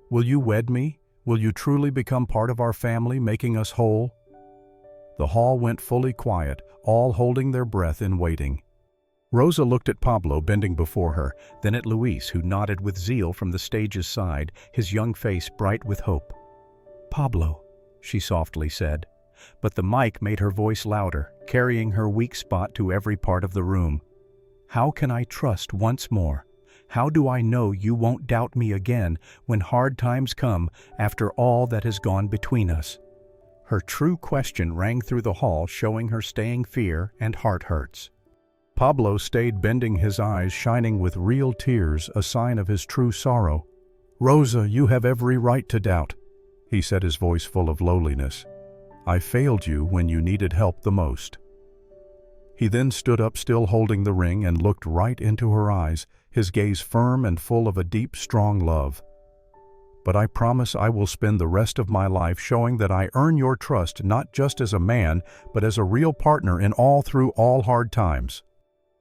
"Will you wed me? Will you truly become part of our family, making us whole?" The hall went fully quiet, all holding their breath in waiting. Rosa looked at Pablo, bending before her, then at Luis, who nodded with zeal from the stage's side, his young face bright with hope. "Pablo," she softly said, But the mic made her voice louder, carrying her weak spot to every part of the room. "How can I trust once more? How do I know you won't doubt me again when hard times come after all that has gone between us?" Her true question rang through the hall, showing her staying fear and heart hurts. Pablo stayed, bending his eyes shining with real tears, a sign of his true sorrow. "Rosa, you have every right to doubt," he said, his voice full of lowliness. "I failed you when you needed help the most." He then stood up, still holding the ring, and looked right into her eyes, his gaze firm and full of a deep, strong love. "But I promise I will spend the rest of my life showing that I earn your trust, not just as a man, but as a real partner through all hard times."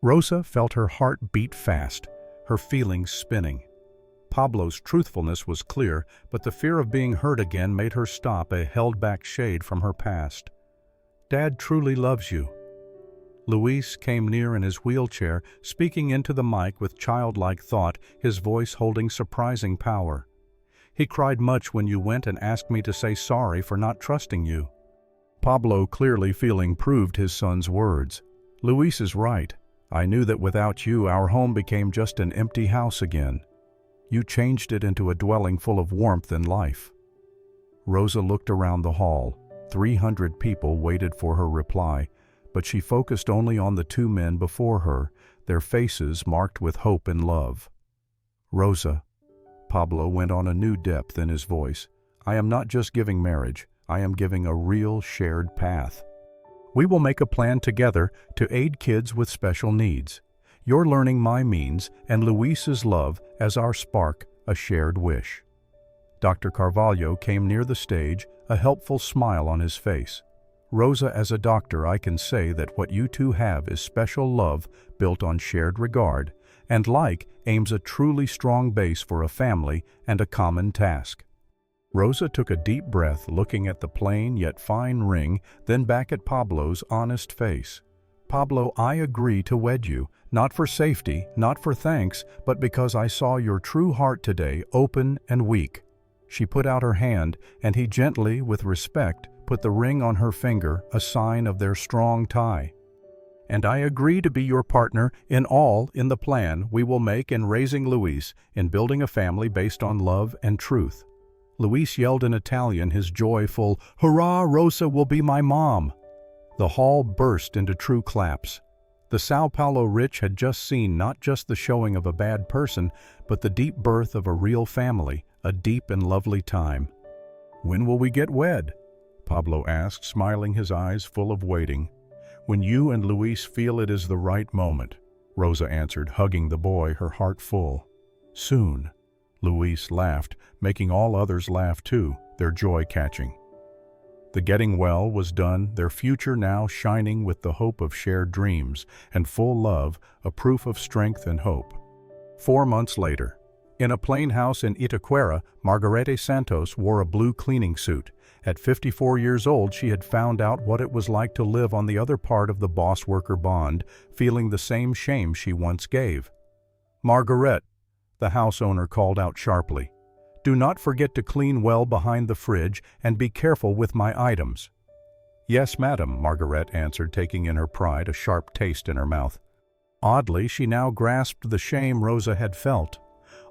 Rosa felt her heart beat fast, her feelings spinning. Pablo's truthfulness was clear, but the fear of being hurt again made her stop, a held-back shade from her past. "Dad truly loves you." Louise came near in his wheelchair, speaking into the mic with childlike thought, his voice holding surprising power. "He cried much when you went and asked me to say sorry for not trusting you." Pablo, clearly feeling, proved his son's words. "Louise is right. I knew that without you, our home became just an empty house again. You changed it into a dwelling full of warmth and life." Rosa looked around the hall. 300 people waited for her reply, but she focused only on the two men before her, their faces marked with hope and love. "Rosa," Pablo went on, a new depth in his voice, "I am not just giving marriage, I am giving a real shared path. We will make a plan together to aid kids with special needs. You're learning my means and Luis's love as our spark, a shared wish." Dr. Carvalho came near the stage, a helpful smile on his face. "Rosa, as a doctor, I can say that what you two have is special love built on shared regard, and aims a truly strong base for a family and a common task." Rosa took a deep breath, looking at the plain yet fine ring, then back at Pablo's honest face. "Pablo, I agree to wed you, not for safety, not for thanks, but because I saw your true heart today, open and weak." She put out her hand, and he gently, with respect, put the ring on her finger, a sign of their strong tie. "And I agree to be your partner in the plan we will make in raising Luis, in building a family based on love and truth." Luis yelled in Italian, his joyful, "Hurrah, Rosa will be my mom!" The hall burst into true claps. The Sao Paulo rich had just seen not just the showing of a bad person, but the deep birth of a real family, a deep and lovely time. "When will we get wed?" Pablo asked, smiling, his eyes full of waiting. "When you and Luis feel it is the right moment," Rosa answered, hugging the boy, her heart full. "Soon." Louise laughed, making all others laugh too, their joy catching. The getting well was done, their future now shining with the hope of shared dreams, and full love, a proof of strength and hope. 4 months later, in a plain house in Itaquera, Margaret Santos wore a blue cleaning suit. At 54 years old, she had found out what it was like to live on the other part of the boss-worker bond, feeling the same shame she once gave. "Margaret," the house owner called out sharply, "do not forget to clean well behind the fridge and be careful with my items." "Yes, madam," Margaret answered, taking in her pride, a sharp taste in her mouth. Oddly, she now grasped the shame Rosa had felt.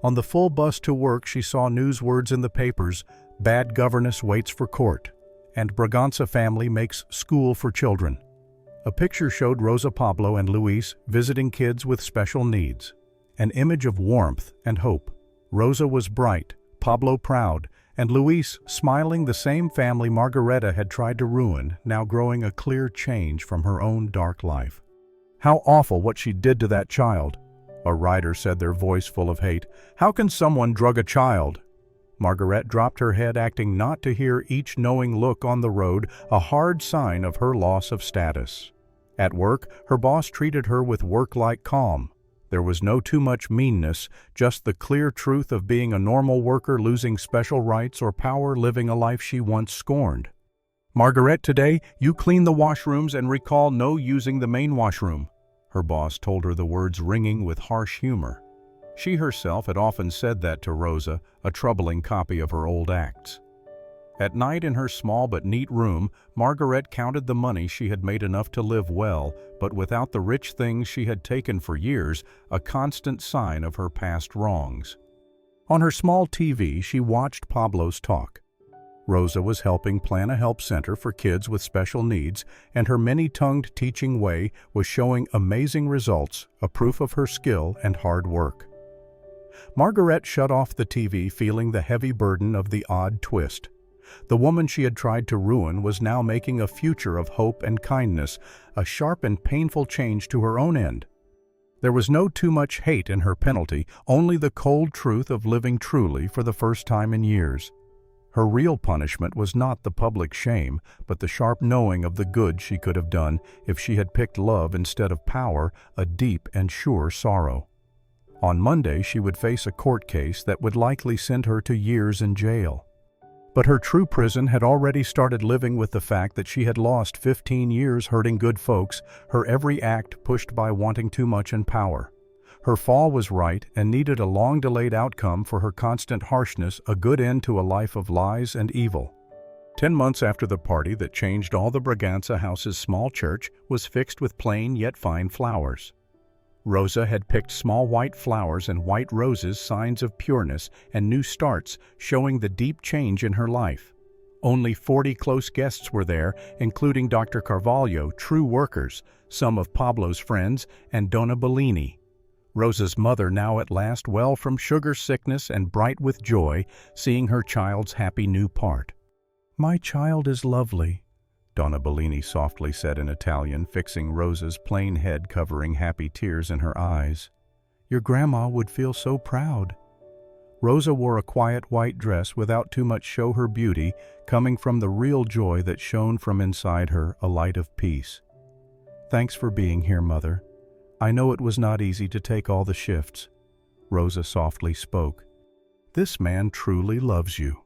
On the full bus to work, she saw newswords in the papers, "Bad governess waits for court," and "Braganza family makes school for children." A picture showed Rosa, Pablo, and Luis visiting kids with special needs. An image of warmth and hope. Rosa was bright, Pablo proud, and Luis smiling, the same family Margareta had tried to ruin, now growing a clear change from her own dark life. "How awful what she did to that child," a writer said, their voice full of hate. "How can someone drug a child?" Margaret dropped her head, acting not to hear each knowing look on the road, a hard sign of her loss of status. At work, her boss treated her with work-like calm. There was no too much meanness, just the clear truth of being a normal worker, losing special rights or power, living a life she once scorned. "Margaret, today, you clean the washrooms and recall no using the main washroom," her boss told her, the words ringing with harsh humor. She herself had often said that to Rosa, a troubling copy of her old acts. At night in her small but neat room, Margaret counted the money she had made enough to live well, but without the rich things she had taken for years, a constant sign of her past wrongs. On her small TV, she watched Pablo's talk. Rosa was helping plan a help center for kids with special needs, and her many-tongued teaching way was showing amazing results, a proof of her skill and hard work. Margaret shut off the TV, feeling the heavy burden of the odd twist. The woman she had tried to ruin was now making a future of hope and kindness, a sharp and painful change to her own end. There was no too much hate in her penalty, only the cold truth of living truly for the first time in years. Her real punishment was not the public shame, but the sharp knowing of the good she could have done if she had picked love instead of power, a deep and sure sorrow. On Monday, she would face a court case that would likely send her to years in jail. But her true prison had already started living with the fact that she had lost 15 years hurting good folks, her every act pushed by wanting too much in power. Her fall was right and needed a long-delayed outcome for her constant harshness, a good end to a life of lies and evil. 10 months after the party that changed all the Braganza house's small church was fixed with plain yet fine flowers. Rosa had picked small white flowers and white roses, signs of pureness and new starts, showing the deep change in her life. Only 40 close guests were there, including Dr. Carvalho, true workers, some of Pablo's friends, and Donna Bellini. Rosa's mother, now at last well from sugar sickness and bright with joy, seeing her child's happy new part. "My child is lovely," Donna Bellini softly said in Italian, fixing Rosa's plain head, covering happy tears in her eyes. "Your grandma would feel so proud." Rosa wore a quiet white dress without too much show her beauty, coming from the real joy that shone from inside her, a light of peace. "Thanks for being here, Mother. I know it was not easy to take all the shifts." Rosa softly spoke. "This man truly loves you."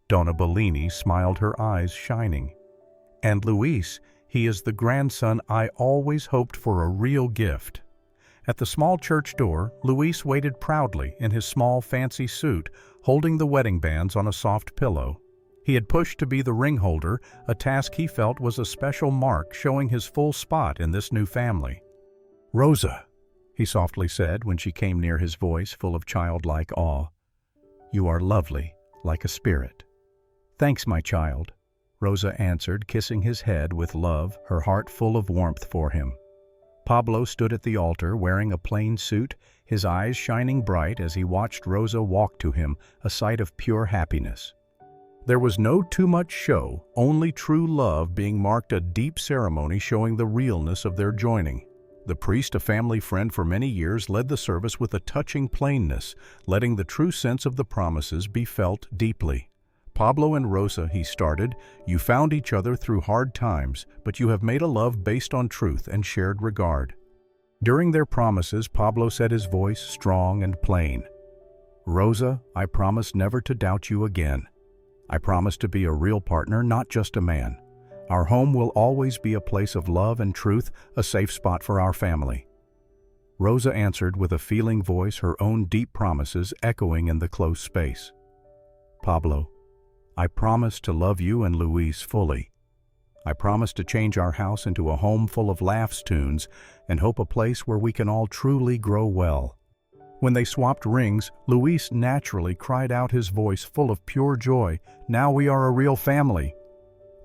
Donna Bellini smiled, her eyes shining. "And Louise, he is the grandson I always hoped for, a real gift." At the small church door, Louise waited proudly in his small fancy suit, holding the wedding bands on a soft pillow. He had pushed to be the ring holder, a task he felt was a special mark showing his full spot in this new family. "Rosa," he softly said when she came near, his voice full of childlike awe. "You are lovely, like a spirit." "Thanks, my child," Rosa answered, kissing his head with love, her heart full of warmth for him. Pablo stood at the altar wearing a plain suit, his eyes shining bright as he watched Rosa walk to him, a sight of pure happiness. There was no too much show, only true love being marked, a deep ceremony showing the realness of their joining. The priest, a family friend for many years, led the service with a touching plainness, letting the true sense of the promises be felt deeply. "Pablo and Rosa," he started, "you found each other through hard times, but you have made a love based on truth and shared regard." During their promises, Pablo said, his voice strong and plain, "Rosa, I promise never to doubt you again. I promise to be a real partner, not just a man. Our home will always be a place of love and truth, a safe spot for our family." Rosa answered with a feeling voice, her own deep promises echoing in the close space. "Pablo, I promise to love you and Louise fully. I promise to change our house into a home full of laughs, tunes, and hope, a place where we can all truly grow well." When they swapped rings, Louise naturally cried out, his voice full of pure joy, "Now we are a real family."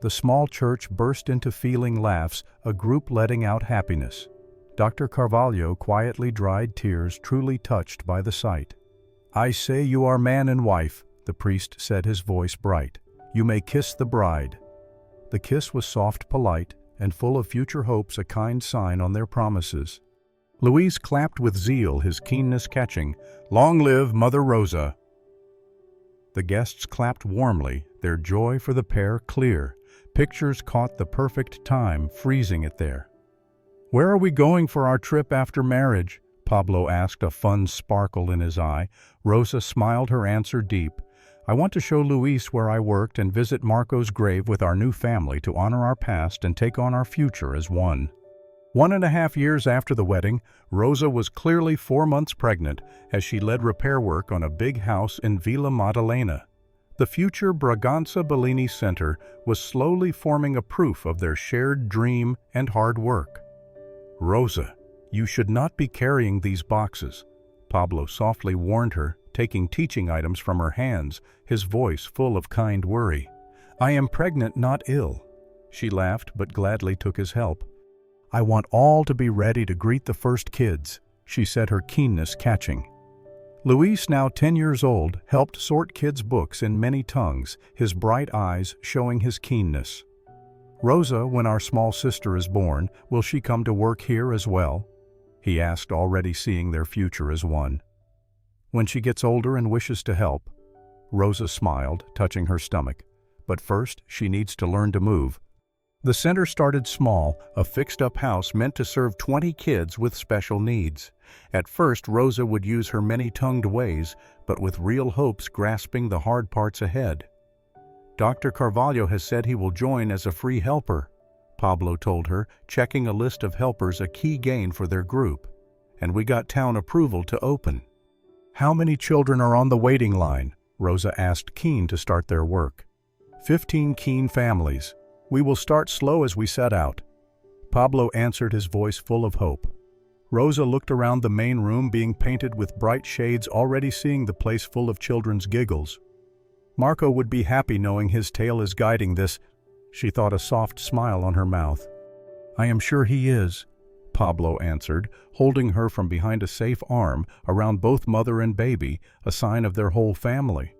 The small church burst into feeling laughs, a group letting out happiness. Dr. Carvalho quietly dried tears, truly touched by the sight. "I say you are man and wife," the priest said, his voice bright. "You may kiss the bride." The kiss was soft, polite, and full of future hopes, a kind sign on their promises. Louise clapped with zeal, his keenness catching, "Long live Mother Rosa." The guests clapped warmly, their joy for the pair clear. Pictures caught the perfect time, freezing it there. "Where are we going for our trip after marriage?" Pablo asked, a fun sparkle in his eye. Rosa smiled, her answer deep. "I want to show Luis where I worked and visit Marco's grave with our new family to honor our past and take on our future as one." 1.5 years after the wedding, Rosa was clearly 4 months pregnant as she led repair work on a big house in Villa Maddalena. The future Braganza Bellini Center was slowly forming a proof of their shared dream and hard work. "Rosa, you should not be carrying these boxes," Pablo softly warned her, taking teaching items from her hands, his voice full of kind worry. "I am pregnant, not ill." She laughed but gladly took his help. "I want all to be ready to greet the first kids," she said, her keenness catching. Louise, now 10 years old, helped sort kids' books in many tongues, his bright eyes showing his keenness. "Rosa, when our small sister is born, will she come to work here as well?" he asked, already seeing their future as one. "When she gets older and wishes to help." Rosa smiled, touching her stomach. "But first, she needs to learn to move." The center started small, a fixed-up house meant to serve 20 kids with special needs. At first, Rosa would use her many-tongued ways, but with real hopes grasping the hard parts ahead. "Dr. Carvalho has said he will join as a free helper," Pablo told her, checking a list of helpers, a key gain for their group. "And we got town approval to open." "How many children are on the waiting line?" Rosa asked, keen to start their work. 15 keen families. We will start slow as we set out," Pablo answered, his voice full of hope. Rosa looked around the main room being painted with bright shades, already seeing the place full of children's giggles. "Marco would be happy knowing his tale is guiding this," she thought, a soft smile on her mouth. "I am sure he is," Pablo answered, holding her from behind a safe arm around both mother and baby, a sign of their whole family.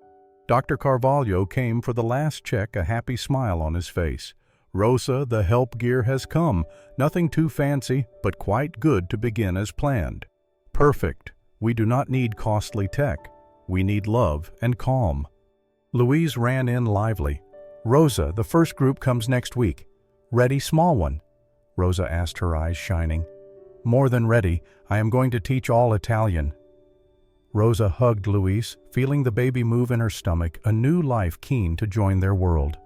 Dr. Carvalho came for the last check, a happy smile on his face. "Rosa, the help gear has come. Nothing too fancy, but quite good to begin as planned." "Perfect. We do not need costly tech. We need love and calm." Louise ran in lively. "Rosa, the first group comes next week. Ready, small one?" Rosa asked, her eyes shining. "More than ready. I am going to teach all Italian." Rosa hugged Louise, feeling the baby move in her stomach, a new life keen to join their world.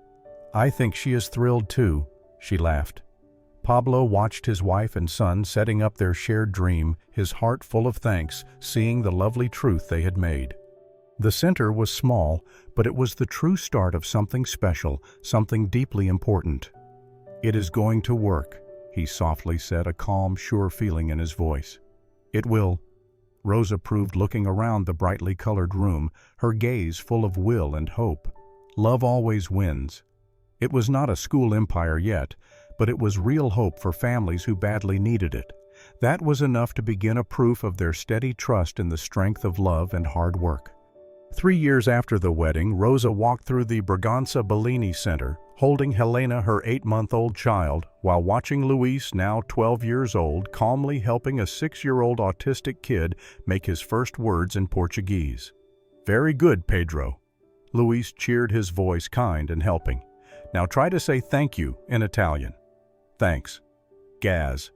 "I think she is thrilled too," she laughed. Pablo watched his wife and son setting up their shared dream, his heart full of thanks, seeing the lovely truth they had made. The center was small, but it was the true start of something special, something deeply important. "It is going to work," he softly said, a calm, sure feeling in his voice. "It will," Rosa proved, looking around the brightly colored room, her gaze full of will and hope. Love always wins. It was not a school empire yet, but it was real hope for families who badly needed it. That was enough to begin a proof of their steady trust in the strength of love and hard work. 3 years after the wedding, Rosa walked through the Braganza Bellini Center, holding Helena, her 8-month-old child, while watching Luis, now 12 years old, calmly helping a 6-year-old autistic kid make his first words in Portuguese. "Very good, Pedro." Luis cheered, his voice kind and helping. "Now try to say thank you in Italian." "Thanks." "Gaz."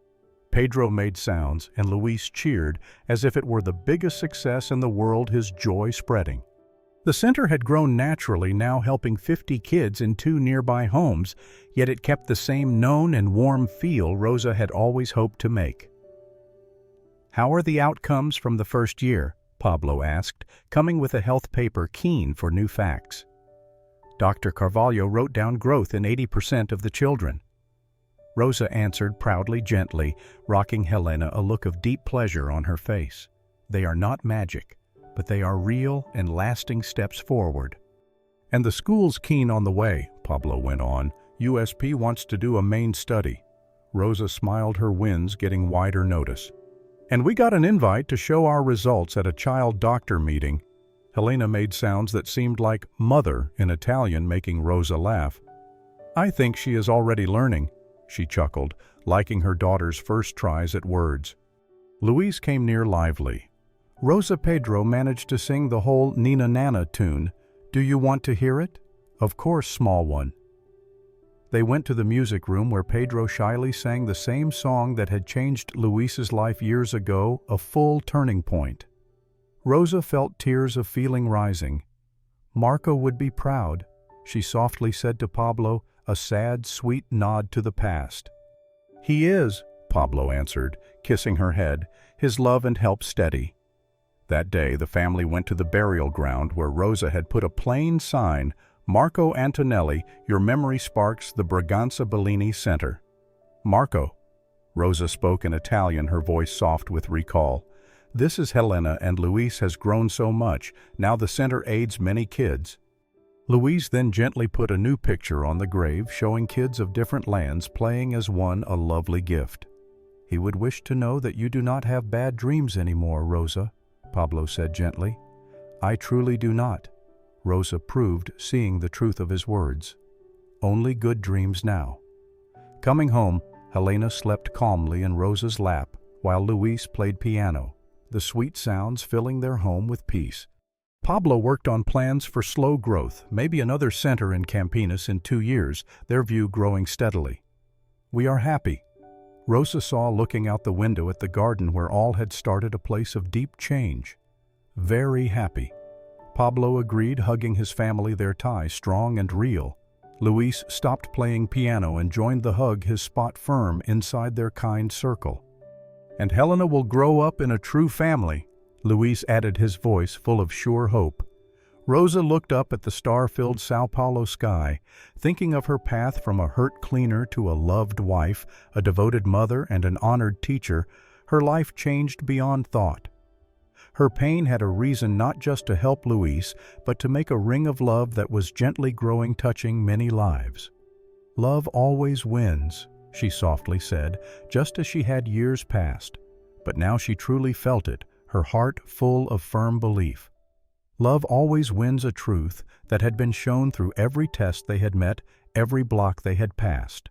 Pedro made sounds, and Luis cheered as if it were the biggest success in the world, his joy spreading. The center had grown naturally, now helping 50 kids in 2 nearby homes, yet it kept the same known and warm feel Rosa had always hoped to make. "How are the outcomes from the first year?" Pablo asked, coming with a health paper, keen for new facts. Dr. Carvalho wrote down growth in 80% of the children. Rosa answered proudly, gently, rocking Helena, a look of deep pleasure on her face. "They are not magic, but they are real and lasting steps forward." "And the school's keen on the way," Pablo went on. "USP wants to do a main study." Rosa smiled, her wins getting wider notice. "And we got an invite to show our results at a child doctor meeting." Helena made sounds that seemed like mother in Italian, making Rosa laugh. "I think she is already learning," she chuckled, liking her daughter's first tries at words. Louise came near lively. "Rosa, Pedro managed to sing the whole Nina Nana tune. Do you want to hear it?" "Of course, small one." They went to the music room where Pedro shyly sang the same song that had changed Luis's life years ago, a full turning point. Rosa felt tears of feeling rising. "Marco would be proud," she softly said to Pablo, a sad, sweet nod to the past. "He is," Pablo answered, kissing her head, his love and help steady. That day, the family went to the burial ground where Rosa had put a plain sign, "Marco Antonelli, your memory sparks the Braganza Bellini Center." "Marco," Rosa spoke in Italian, her voice soft with recall. "This is Helena, and Louise has grown so much. Now the center aids many kids." Louise then gently put a new picture on the grave showing kids of different lands playing as one, a lovely gift. "He would wish to know that you do not have bad dreams anymore, Rosa," Pablo said gently. "I truly do not," Rosa proved, seeing the truth of his words. "Only good dreams now." Coming home, Helena slept calmly in Rosa's lap while Louise played piano, the sweet sounds filling their home with peace. Pablo worked on plans for slow growth, maybe another center in Campinas in 2 years, their view growing steadily. "We are happy," Rosa saw looking out the window at the garden where all had started, a place of deep change. "Very happy," Pablo agreed, hugging his family, their tie strong and real. Louise stopped playing piano and joined the hug, his spot firm inside their kind circle. "And Helena will grow up in a true family," Louise added, his voice full of sure hope. Rosa looked up at the star-filled São Paulo sky, thinking of her path from a hurt cleaner to a loved wife, a devoted mother, and an honored teacher. Her life changed beyond thought. Her pain had a reason, not just to help Louise, but to make a ring of love that was gently growing, touching many lives. "Love always wins," she softly said, just as she had years past. But now she truly felt it, her heart full of firm belief. Love always wins, a truth that had been shown through every test they had met, every block they had passed.